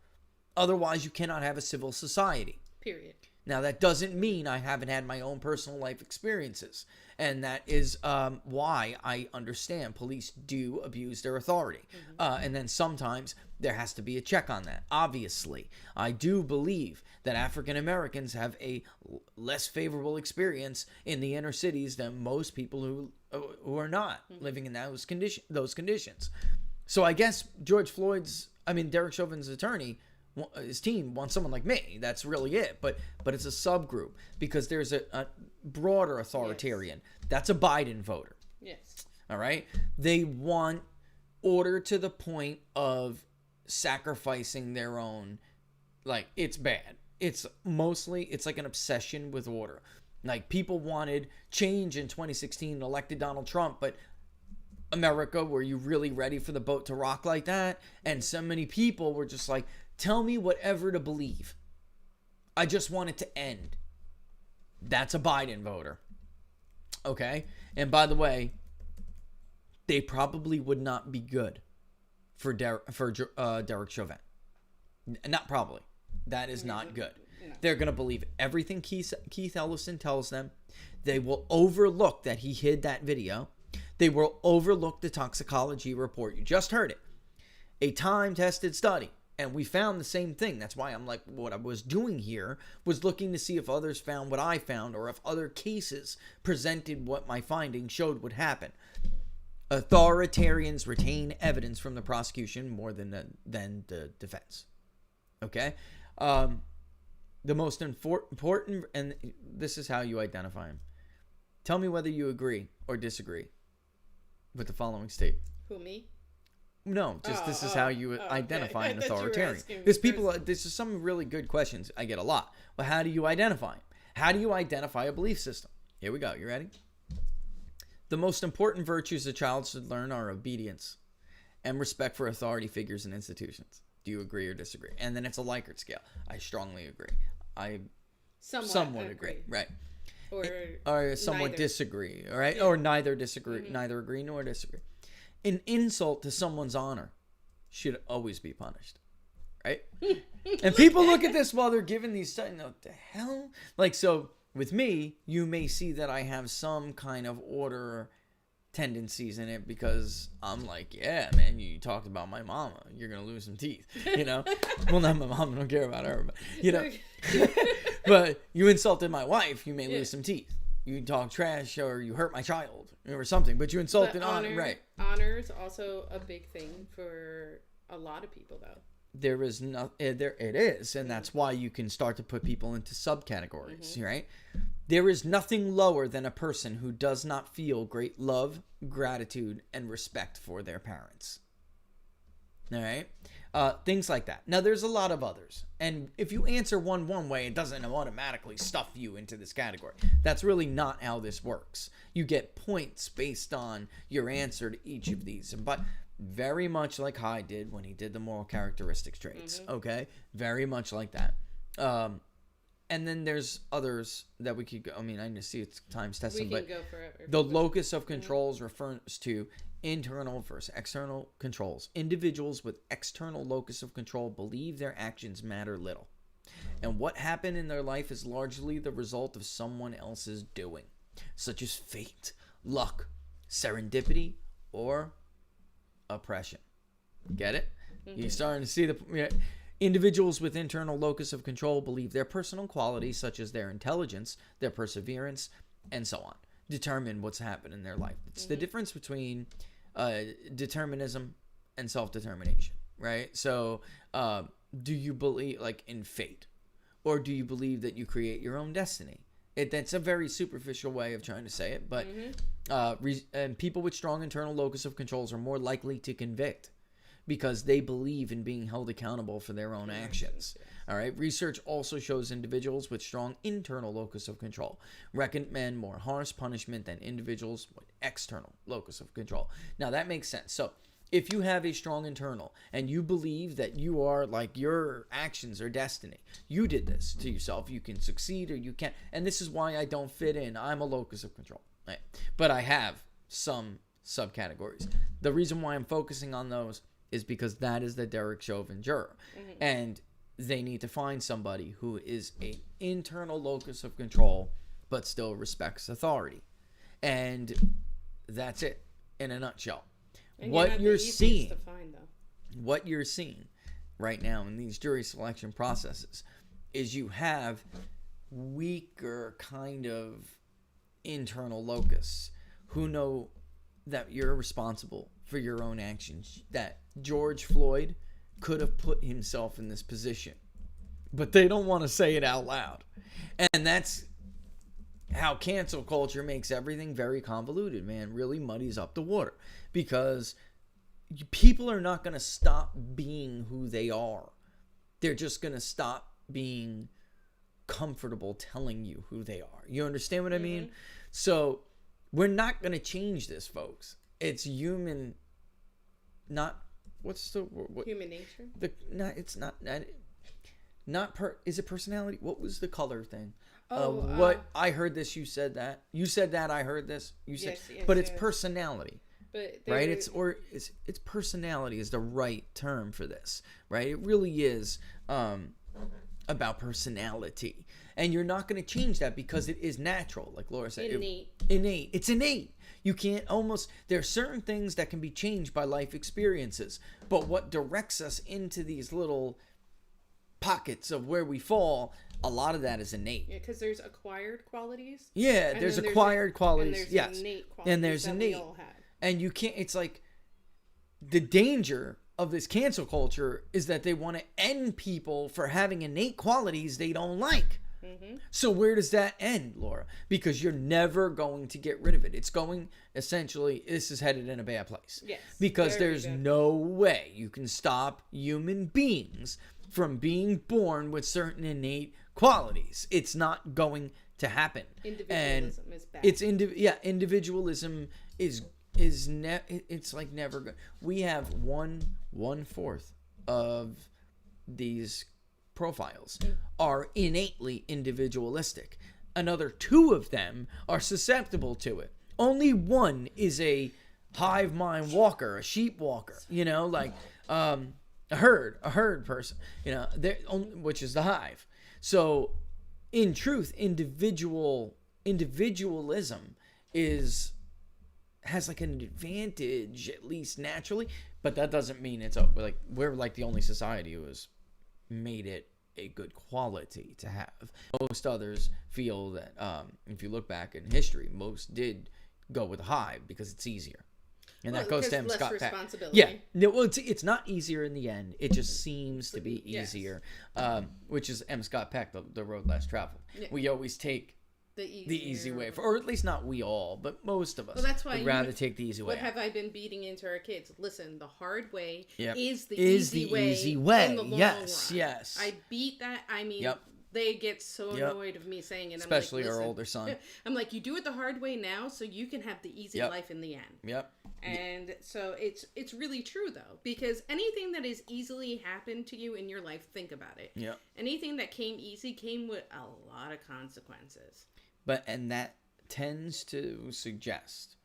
Otherwise, you cannot have a civil society. Period. Now, that doesn't mean I haven't had my own personal life experiences. And that is why I understand police do abuse their authority. And then sometimes there has to be a check on that. Obviously, I do believe that African Americans have a less favorable experience in the inner cities than most people who are not living in those conditions. So I guess Derek Chauvin's attorney, his team wants someone like me. That's really it. But it's a subgroup because there's a broader authoritarian. Yes. That's a Biden voter. Yes. All right. They want order to the point of sacrificing their own. Like, it's bad. It's like an obsession with order. Like, people wanted change in 2016 and elected Donald Trump, but America, were you really ready for the boat to rock like that? And so many people were just like, tell me whatever to believe. I just want it to end. That's a Biden voter. Okay? And by the way, they probably would not be good for Derek Chauvin. Not probably. That is not good. No. They're going to believe everything Keith Ellison tells them. They will overlook that he hid that video. They will overlook the toxicology report. You just heard it. A time-tested study. And we found the same thing. That's why I'm like, what I was doing here was looking to see if others found what I found, or if other cases presented what my findings showed would happen. Authoritarians retain evidence from the prosecution more than the defense. Okay? The most important, and this is how you identify him. Tell me whether you agree or disagree with the following statement. Who, me? No, just this is how you identify an authoritarian. This is some really good questions I get a lot. Well, how do you identify him? How do you identify a belief system? Here we go. You ready? The most important virtues a child should learn are obedience and respect for authority figures and institutions. Do you agree or disagree? And then it's a Likert scale. I strongly agree. I somewhat agree. Right. Or somewhat disagree. All right. Yeah. Or neither disagree. Mm-hmm. Neither agree nor disagree. An insult to someone's honor should always be punished. Right? And people look at this while they're giving these studies. What the hell? Like, so with me, you may see that I have some kind of order tendencies in it, because I'm like, yeah, man, you talked about my mama, you're gonna lose some teeth, you know. Well, not my mom, I don't care about her, but you know. But you insulted my wife, you may lose some teeth. You talk trash, or you hurt my child, or something, but you insulted honor, right? Honor is also a big thing for a lot of people, though. There is no, there it is, and that's why you can start to put people into subcategories, right? There is nothing lower than a person who does not feel great love, gratitude, and respect for their parents. All right? Things like that. Now, there's a lot of others. And if you answer one way, it doesn't automatically stuff you into this category. That's really not how this works. You get points based on your answer to each of these. But very much like Hyde did when he did the moral characteristics traits. Okay? Very much like that. And then there's others that we could go. I mean, I just see it's times testing, but go forever. The locus of controls refers to internal versus external controls. Individuals with external locus of control believe their actions matter little, and what happened in their life is largely the result of someone else's doing, such as fate, luck, serendipity, or oppression. Get it? You're starting to see the... Individuals with internal locus of control believe their personal qualities, such as their intelligence, their perseverance, and so on, determine what's happened in their life. It's the difference between determinism and self-determination, right? So, do you believe like in fate, or do you believe that you create your own destiny? That's a very superficial way of trying to say it, but and people with strong internal locus of controls are more likely to convict, because they believe in being held accountable for their own actions. All right. Research also shows individuals with strong internal locus of control recommend more harsh punishment than individuals with external locus of control. Now, that makes sense. So if you have a strong internal and you believe that you are like your actions are destiny, you did this to yourself, you can succeed or you can't. And this is why I don't fit in. I'm a locus of control. Right? But I have some subcategories. The reason why I'm focusing on those is because that is the Derek Chauvin juror. And they need to find somebody who is an internal locus of control but still respects authority. And that's it in a nutshell. And what you're seeing, to find, what you're seeing right now in these jury selection processes is you have weaker kind of internal locus who know that you're responsible for your own actions, that George Floyd could have put himself in this position, but they don't want to say it out loud. And that's how cancel culture makes everything very convoluted, man. Really muddies up the water, because people are not going to stop being who they are. They're just going to stop being comfortable telling you who they are. You understand what I mean? So we're not going to change this, folks. It's human, not what's the what, human nature. It's not is it personality? What was the color thing? What I heard this, you said that. You said that, I heard this. You said, yes, but it's personality. But right? It's personality is the right term for this, right? It really is about personality. And you're not going to change that because it is natural, like Laura said. Innate. It's innate. You can't there are certain things that can be changed by life experiences, but what directs us into these little pockets of where we fall, a lot of that is innate. Yeah, because there's acquired qualities. Yeah, there's acquired qualities. And there's innate qualities. And there's innate. We all have. And you can't, it's like the danger of this cancel culture is that they want to end people for having innate qualities they don't like. Mm-hmm. So where does that end, Laura? Because you're never going to get rid of it. It's going, essentially, this is headed in a bad place. Yes. Because there's no way you can stop human beings from being born with certain innate qualities. It's not going to happen. Individualism is bad. Individualism is it's like never good. We have 1/4 of these profiles are innately individualistic. Another 2 of them are susceptible to it. Only 1 is a hive mind walker, a sheep walker, like a herd person, which is the hive. So in truth, individualism has like an advantage, at least naturally, but that doesn't mean it's like we're like the only society who has made it a good quality to have. Most others feel that if you look back in history, most did go with a hive because it's easier. And that goes to M. Scott Peck. Yeah, well, it's not easier in the end. It just seems to be easier, which is M. Scott Peck, the road less traveled. Yeah. We always take the easy way, or at least not we all, but most of us. Well, that's why would rather take the easy way. What have I been beating into our kids? Listen, the hard way is the easy way. In the long yes, run. Yes. I beat that. I mean, they get so annoyed of me saying it. Especially our older son. I'm like, you do it the hard way now, so you can have the easy life in the end. Yep. And so it's really true though, because anything that has easily happened to you in your life, think about it. Yep. Anything that came easy came with a lot of consequences. And that tends to suggest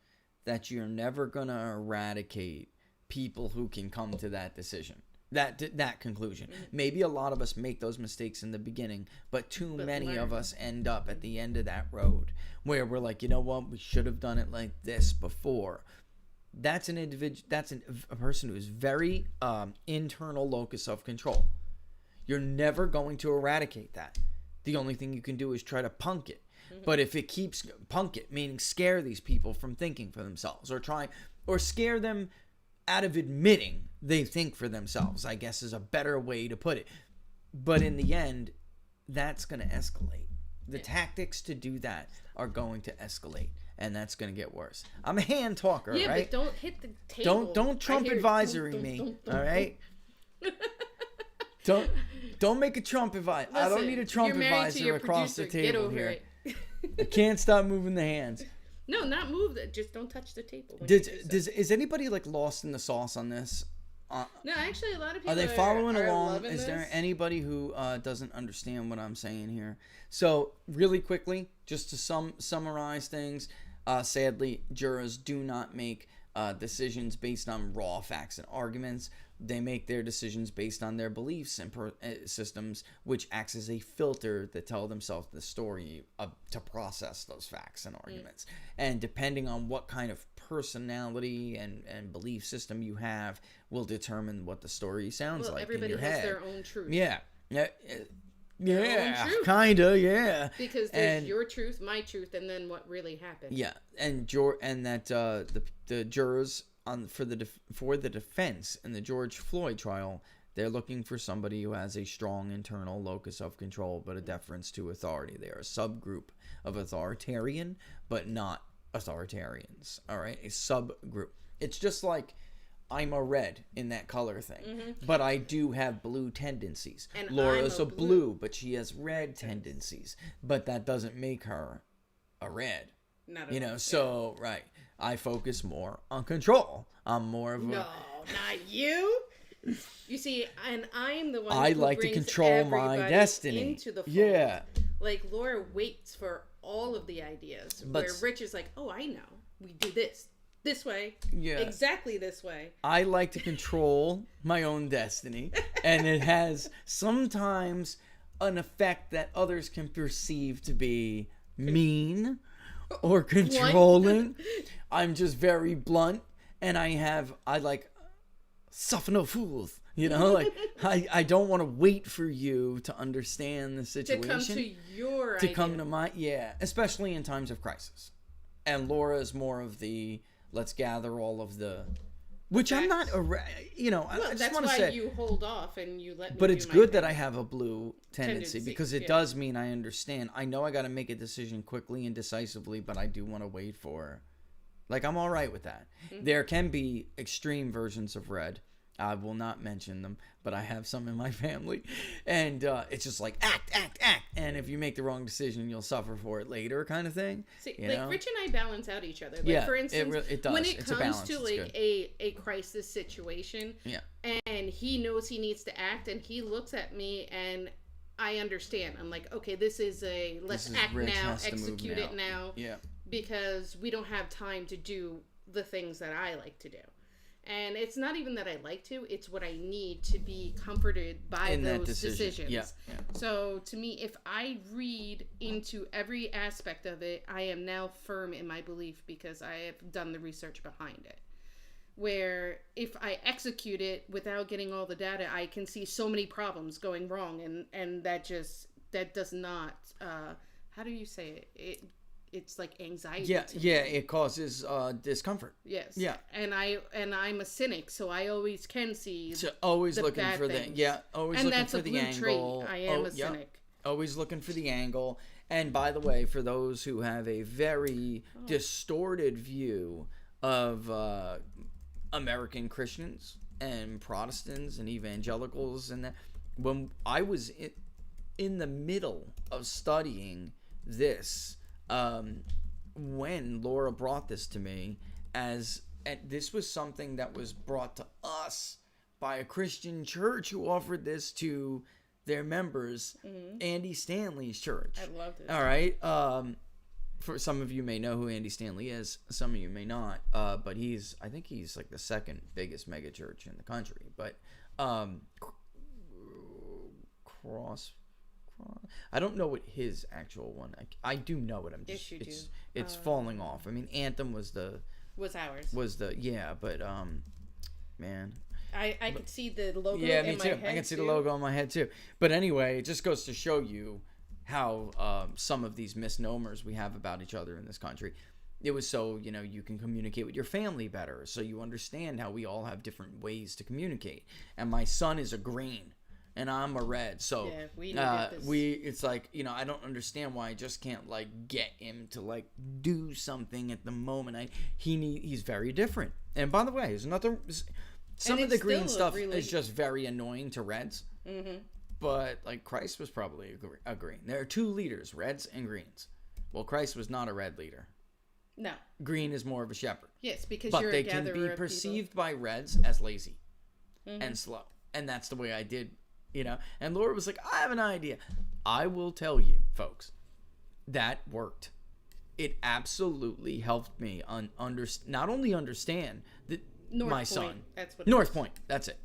that you're never going to eradicate people who can come to that decision, that conclusion. Mm-hmm. Maybe a lot of us make those mistakes in the beginning, but many of us end up at the end of that road where we're like, you know what, we should have done it like this before. That's an individual. That's a person who's very internal locus of control. You're never going to eradicate that. The only thing you can do is try to punk it. But if it keeps punk it, meaning scare these people from thinking for themselves, or scare them out of admitting they think for themselves, I guess is a better way to put it. But in the end, that's going to escalate. The tactics to do that are going to escalate, and that's going to get worse. I'm a hand talker, right? Yeah, but don't hit the table. Don't Trump advisory me, all right? Don't make a Trump advisor. I don't need a Trump advisor across the table here. I can't stop moving the hands. No, not move. Just don't touch the table. Is anybody like lost in the sauce on this? No, actually, a lot of people are they following along? Is there anybody who doesn't understand what I'm saying here? So really quickly, just to summarize things, sadly, jurors do not make decisions based on raw facts and arguments. They make their decisions based on their beliefs and systems, which acts as a filter that tell themselves the story to process those facts and arguments. And depending on what kind of personality and belief system you have will determine what the story sounds like in your head. Everybody has their own truth. Yeah, kinda, yeah. Because there's your truth, my truth, and then what really happened. Yeah, and the jurors for the defense in the George Floyd trial, they're looking for somebody who has a strong internal locus of control, but a deference to authority. They are a subgroup of authoritarian, but not authoritarians. All right, a subgroup. It's just like I'm a red in that color thing, but I do have blue tendencies. And Laura's a blue, but she has red tendencies. But that doesn't make her a red. Not a red. So right. I focus more on control. I'm more of No, not you. You see, and I'm the one I like to control my destiny. Into the fold. Yeah. Like, Laura waits for all of the ideas, where Rich is like, oh, I know. We do this way, exactly this way. I like to control my own destiny, and it has sometimes an effect that others can perceive to be mean or controlling. I'm just very blunt, and I like suffer no fools. You know, like I don't want to wait for you to understand the situation. To come to your idea. Come to my, especially in times of crisis. And Laura is more of the, let's gather all of the, which facts. I'm not, you know, well, I just that's want to why say. You hold off and you let me But do it's my good thing. that I have a blue tendency because it does mean I understand. I know I got to make a decision quickly and decisively, but I do want to wait for, like, I'm all right with that. Mm-hmm. There can be extreme versions of red. I will not mention them, but I have some in my family. And it's just like, act. And if you make the wrong decision, you'll suffer for it later kind of thing. See, like, know? Rich and I balance out each other. Like, yeah, for instance, it does. When it it's comes to, like, a crisis situation, and he knows he needs to act, and he looks at me, and I understand. I'm like, okay, this is let's act now, execute it now. Yeah. Because we don't have time to do the things that I like to do. And it's not even that I like to, it's what I need to be comforted by those decisions. Yeah. So to me, if I read into every aspect of it, I am now firm in my belief because I have done the research behind it. Where if I execute it without getting all the data, I can see so many problems going wrong. And that does not, how do you say it? It's like anxiety. Yeah, it causes discomfort. Yes. Yeah. And I'm a cynic, so I always can see. So always looking for things. Always and looking for the angle. Trait. I am a cynic. Always looking for the angle. And by the way, for those who have a very distorted view of American Christians and Protestants and evangelicals, and that, when I was in the middle of studying this. When Laura brought this to me, and this was something that was brought to us by a Christian church who offered this to their members, Andy Stanley's church. I loved it. All right. For some of you may know who Andy Stanley is, some of you may not. But I think he's like the second biggest mega church in the country. But I don't know what his actual one. I do know it. I'm just it's falling off. I mean, Anthem was ours. But man. I could see the logo in my head. I can see the logo on my head too. But anyway, it just goes to show you how some of these misnomers we have about each other in this country. It was so, you can communicate with your family better, so you understand how we all have different ways to communicate. And my son is a green. And I'm a red, so it's like, I don't understand why I just can't like get him to like do something at the moment. He's very different. And by the way, there's nothing. Some of the green stuff is just very annoying to reds. Mm-hmm. But like Christ was probably a green. There are two leaders, reds and greens. Well, Christ was not a red leader. No. Green is more of a shepherd. Yes, because you're a gatherer of people. But they can be perceived by reds as lazy and slow, and that's the way I did. And Laura was like, I have an idea. I will tell you, folks, that worked. It absolutely helped me not only understand that my son. That's what North Point. That's it.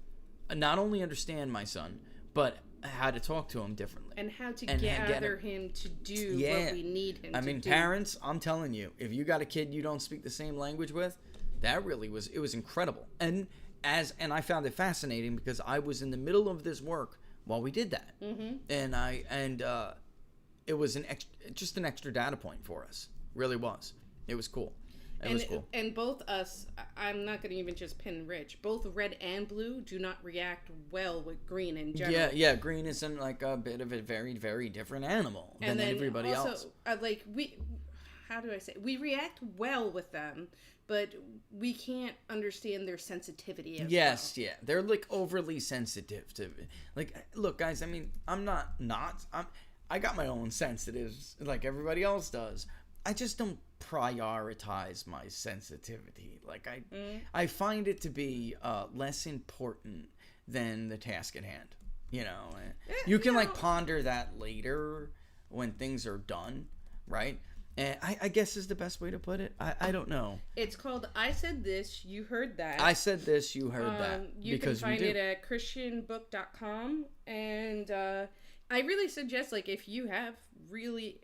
Not only understand my son, but how to talk to him differently. And how to gather him to do what we need him to do. I mean, parents, I'm telling you, if you got a kid you don't speak the same language with, that really was incredible. And I found it fascinating because I was in the middle of this work while we did that, and it was just an extra data point for us. Really was. It was cool. It was cool. And both us, I'm not going to even just pin Rich. Both red and blue do not react well with green in general. Yeah. Green is in like a bit of a very, very different animal than everybody else. How do I say? We react well with them. But we can't understand their sensitivity as well. Yes, yeah. They're like overly sensitive to like look guys, I mean, I got my own sensitives like everybody else does. I just don't prioritize my sensitivity. Like I find it to be less important than the task at hand. You can like ponder that later. when things are done, right? And I guess is the best way to put it. I don't know. It's called I Said This, You Heard That. I said this, you heard that. You can find it at christianbook.com. And I really suggest, like, if you have really,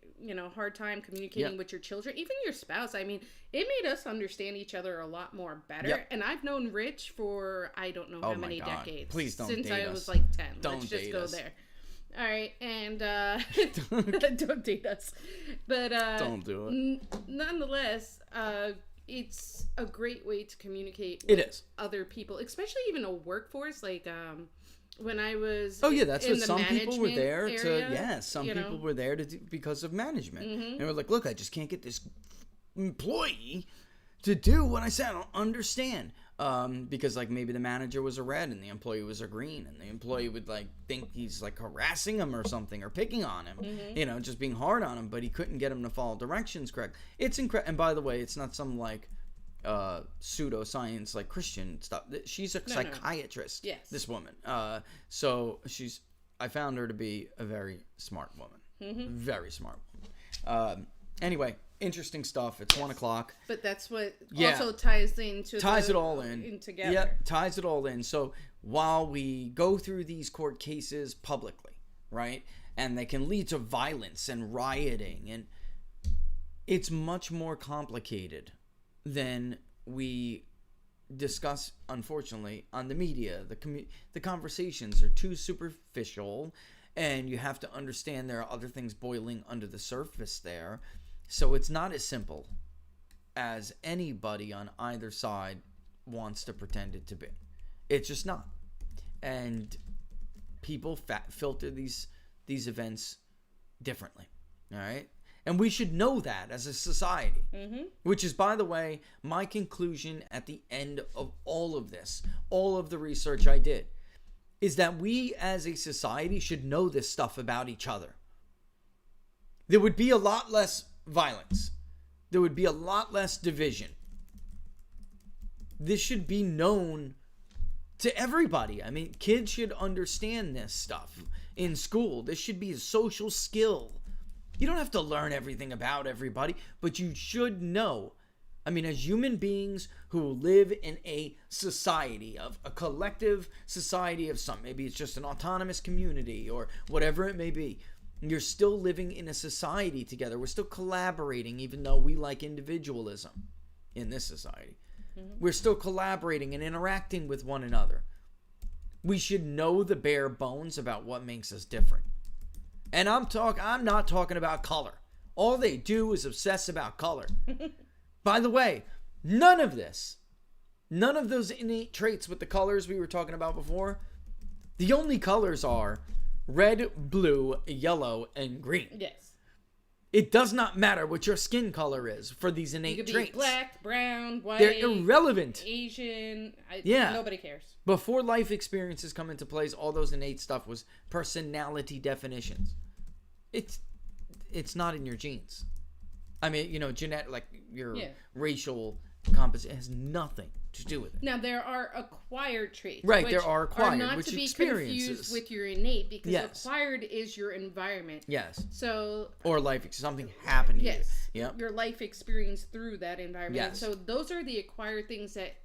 hard time communicating with your children, even your spouse. I mean, it made us understand each other a lot more better. Yep. And I've known Rich for I don't know how many decades. Please don't since date I us. was like 10. Don't Let's just date go us. there. All right, and don't date us, but don't do it. Nonetheless, it's a great way to communicate with other people, especially even a workforce. Like when I was that's in what the some people were there area, some people were there to do because of management. Mm-hmm. They were like, look, I just can't get this employee to do what I said. I don't understand. Because like maybe the manager was a red and the employee was a green, and the employee would like think he's like harassing him or something or picking on him, just being hard on him, but he couldn't get him to follow directions correct. It's incredible. And by the way, it's not some like pseudoscience like Christian stuff. She's a psychiatrist. Yes. This woman. So I found her to be a very smart woman. Very smart woman. Anyway, interesting stuff. It's 1 o'clock. But that's what also ties it all in together. Yep, ties it all in. So while we go through these court cases publicly, right, and they can lead to violence and rioting, and it's much more complicated than we discuss, unfortunately, on the media. The conversations are too superficial, and you have to understand there are other things boiling under the surface there. So it's not as simple as anybody on either side wants to pretend it to be. It's just not. And people filter these events differently. All right? And we should know that as a society. Which is, by the way, my conclusion at the end of all of this, all of the research I did, is that we as a society should know this stuff about each other. There would be a lot less violence. There would be a lot less division. This should be known to everybody. I mean, kids should understand this stuff in school. This should be a social skill. You don't have to learn everything about everybody, but you should know. I mean, as human beings who live in a society, of a collective society of some, maybe it's just an autonomous community or whatever it may be, you're still living in a society together. We're still collaborating, even though we like individualism in this society. We're still collaborating and interacting with one another. We should know the bare bones about what makes us different. And I'm not talking about color. All they do is obsess about color. By the way, none of those innate traits with the colors we were talking about before, the only colors are red, blue, yellow, and green. Yes. It does not matter what your skin color is for these innate traits. You could be black, brown, white. They're irrelevant. Asian. Nobody cares. Before life experiences come into place, all those innate stuff was personality definitions. It's not in your genes. I mean, genetic, like your racial composition has nothing to do with it. Now, there are acquired traits. Right, there are acquired, not which to be experiences. Confused with your innate, because acquired is your environment. Yes. So. Or something happened to you. Yes. Yep. Your life experience through that environment. Yes. So those are the acquired things that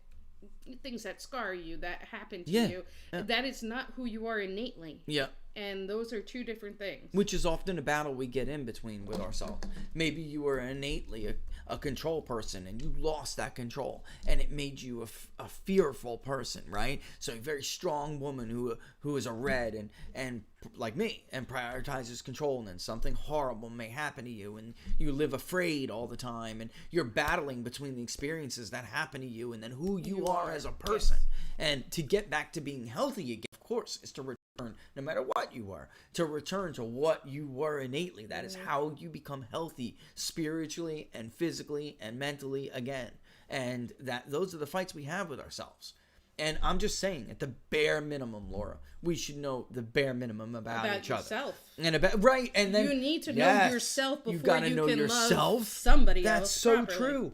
scar you, that happen to you. Yeah. That is not who you are innately. Yeah. And those are two different things. Which is often a battle we get in between with ourselves. Maybe you were innately a control person and you lost that control and it made you a fearful person, right? So a very strong woman who is a red and like me and prioritizes control, and then something horrible may happen to you and you live afraid all the time and you're battling between the experiences that happen to you and then who you are as a person. Yes. And to get back to being healthy again, of course, is to return, no matter what you are, to return to what you were innately. That is how you become healthy spiritually and physically and mentally again. And those are the fights we have with ourselves. And I'm just saying, at the bare minimum, Laura, we should know the bare minimum about each yourself. Other. And and then you need to know yourself before you know can yourself. Love somebody That's else. So properly. True.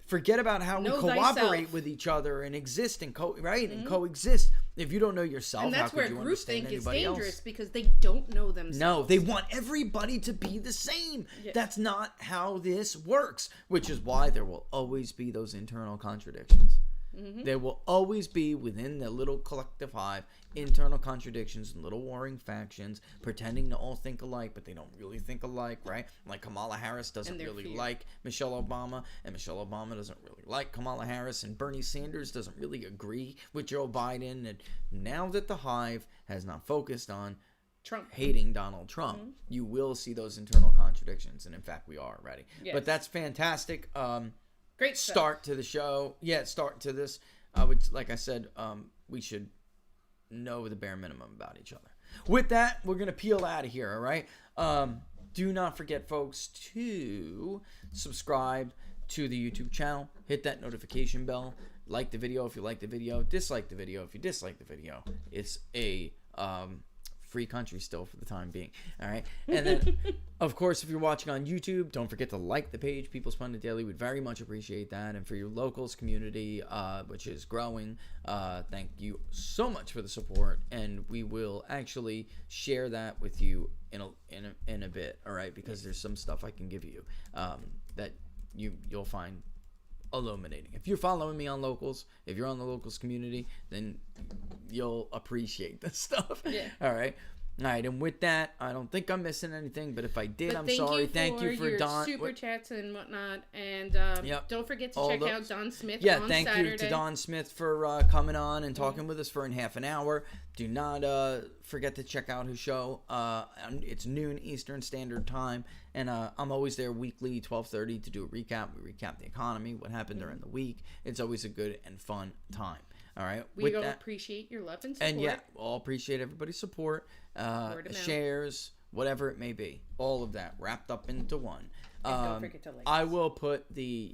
Forget about how we cooperate with each other and exist and and coexist. If you don't know yourself, and that's how where could you understand groupthink is anybody dangerous else? because they don't know themselves. No, they want everybody to be the same. Yeah. That's not how this works, which is why there will always be those internal contradictions. There will always be within the little collective hive internal contradictions and little warring factions pretending to all think alike, but they don't really think alike, right? Like Kamala Harris doesn't really like Michelle Obama, and Michelle Obama doesn't really like Kamala Harris, and Bernie Sanders doesn't really agree with Joe Biden. And now that the hive has not focused on Trump hating Donald Trump, you will see those internal contradictions, and in fact we are already. Yes. But that's fantastic. Great start to the show. Yeah, start to this. I would, like I said, we should know the bare minimum about each other. With that, we're gonna peel out of here. All right. Do not forget, folks, to subscribe to the YouTube channel. Hit that notification bell. Like the video if you like the video. Dislike the video if you dislike the video. It's a free country still for the time being. All right. And then, of course, if you're watching on YouTube, don't forget to like the page, People's Pundit Daily. We'd very much appreciate that. And for your locals community, which is growing, thank you so much for the support. And we will actually share that with you in a bit. All right. Because there's some stuff I can give you that you'll find illuminating. If you're following me on locals, if you're on the locals community, then you'll appreciate this stuff. Yeah. All right. And with that, I don't think I'm missing anything, but if I did, I'm sorry. Thank you for your Don. super chats and whatnot, and don't forget to check out Don Smith. Yeah, on thank Saturday. you to Don Smith for coming on and talking with us for half an hour. Do not forget to check out his show. It's noon Eastern Standard Time, and I'm always there weekly, 12:30, to do a recap. We recap the economy, what happened during the week. It's always a good and fun time. All right. We all appreciate your love and support. And yeah, we'll appreciate everybody's support, shares, whatever it may be. All of that wrapped up into one. And don't forget to like I will put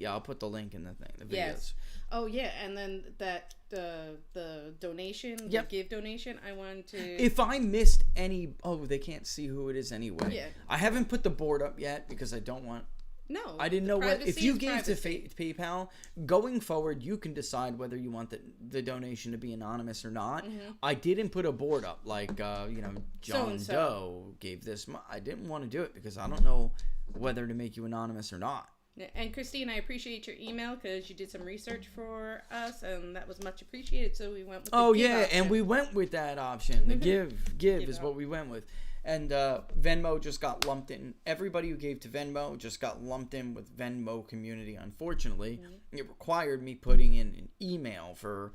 I'll put the link in the thing, the videos. Yes. Oh yeah, and then that the donation, the give donation, I want to. If I missed any, they can't see who it is anyway. Yeah. I haven't put the board up yet because I don't want. No, I didn't know what. If you gave to PayPal, going forward, you can decide whether you want the donation to be anonymous or not. I didn't put a board up like John Doe gave this. I didn't want to do it because I don't know whether to make you anonymous or not. And Christine, I appreciate your email because you did some research for us, and that was much appreciated. So we went with the give option. And we went with that option. The give is what we went with. And Venmo just got lumped in. Everybody who gave to Venmo just got lumped in with Venmo community. Unfortunately, it required me putting in an email for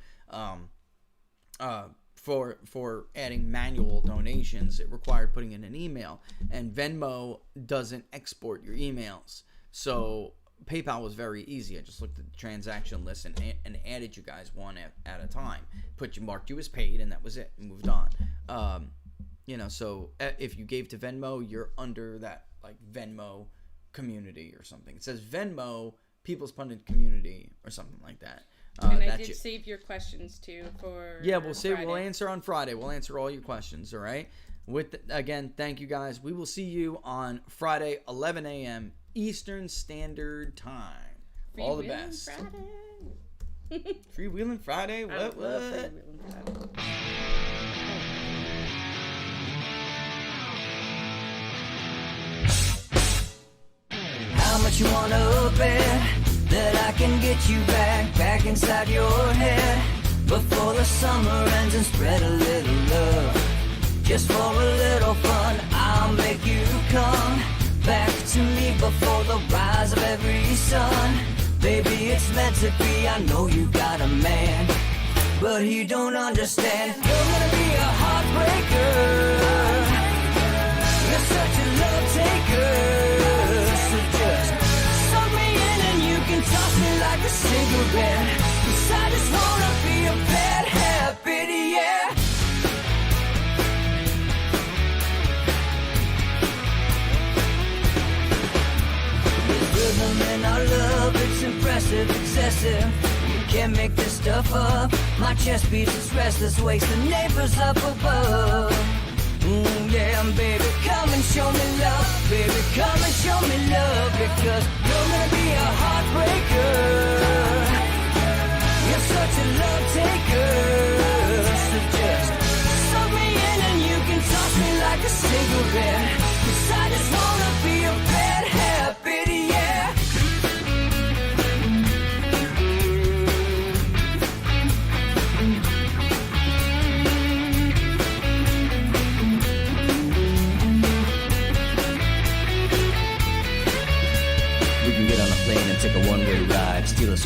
adding manual donations. It required putting in an email, and Venmo doesn't export your emails. So PayPal was very easy. I just looked at the transaction list and added you guys one at a time. Marked you as paid, and that was it. Moved on. So if you gave to Venmo, you're under that like Venmo community or something. It says Venmo People's Pundit Community or something like that. And I did save your questions too for. Yeah, we'll answer on Friday. We'll answer all your questions. All right. Again, thank you guys. We will see you on Friday, 11 a.m. Eastern Standard Time. All the best. Freewheeling Friday. What? Freewheeling Friday. How much you wanna bet that I can get you back inside your head before the summer ends and spread a little love. Just for a little fun, I'll make you come back to me before the rise of every sun. Baby, it's meant to be, I know you got a man, but he don't understand. You're gonna be a heartbreaker. You're such a love taker. So just suck me in and you can toss me like a cigarette. 'Cause I just wanna be a bad habit, yeah. There's rhythm in our love, it's impressive, excessive. You can't make this stuff up. My chest beats, it's restless, wakes the neighbors up above. Yeah, baby, come and show me love. Baby, come and show me love. Because you're gonna be a heartbreaker. You're such a love taker. So just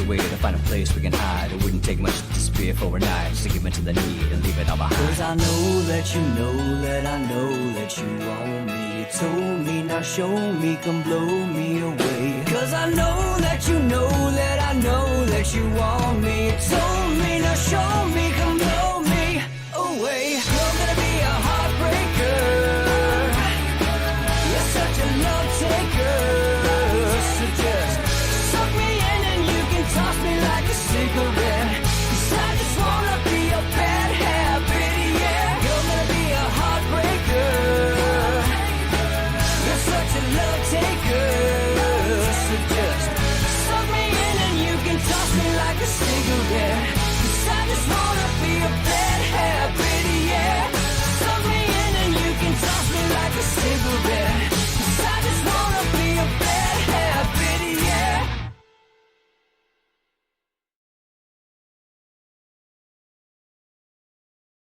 a way to find a place we can hide. It wouldn't take much to disappear for a night, just to give in to the need and leave it all behind. Cause I know that you know that I know that you want me. You told me, now show me, come blow me away. Cause I know that you know that I know that you want me. You told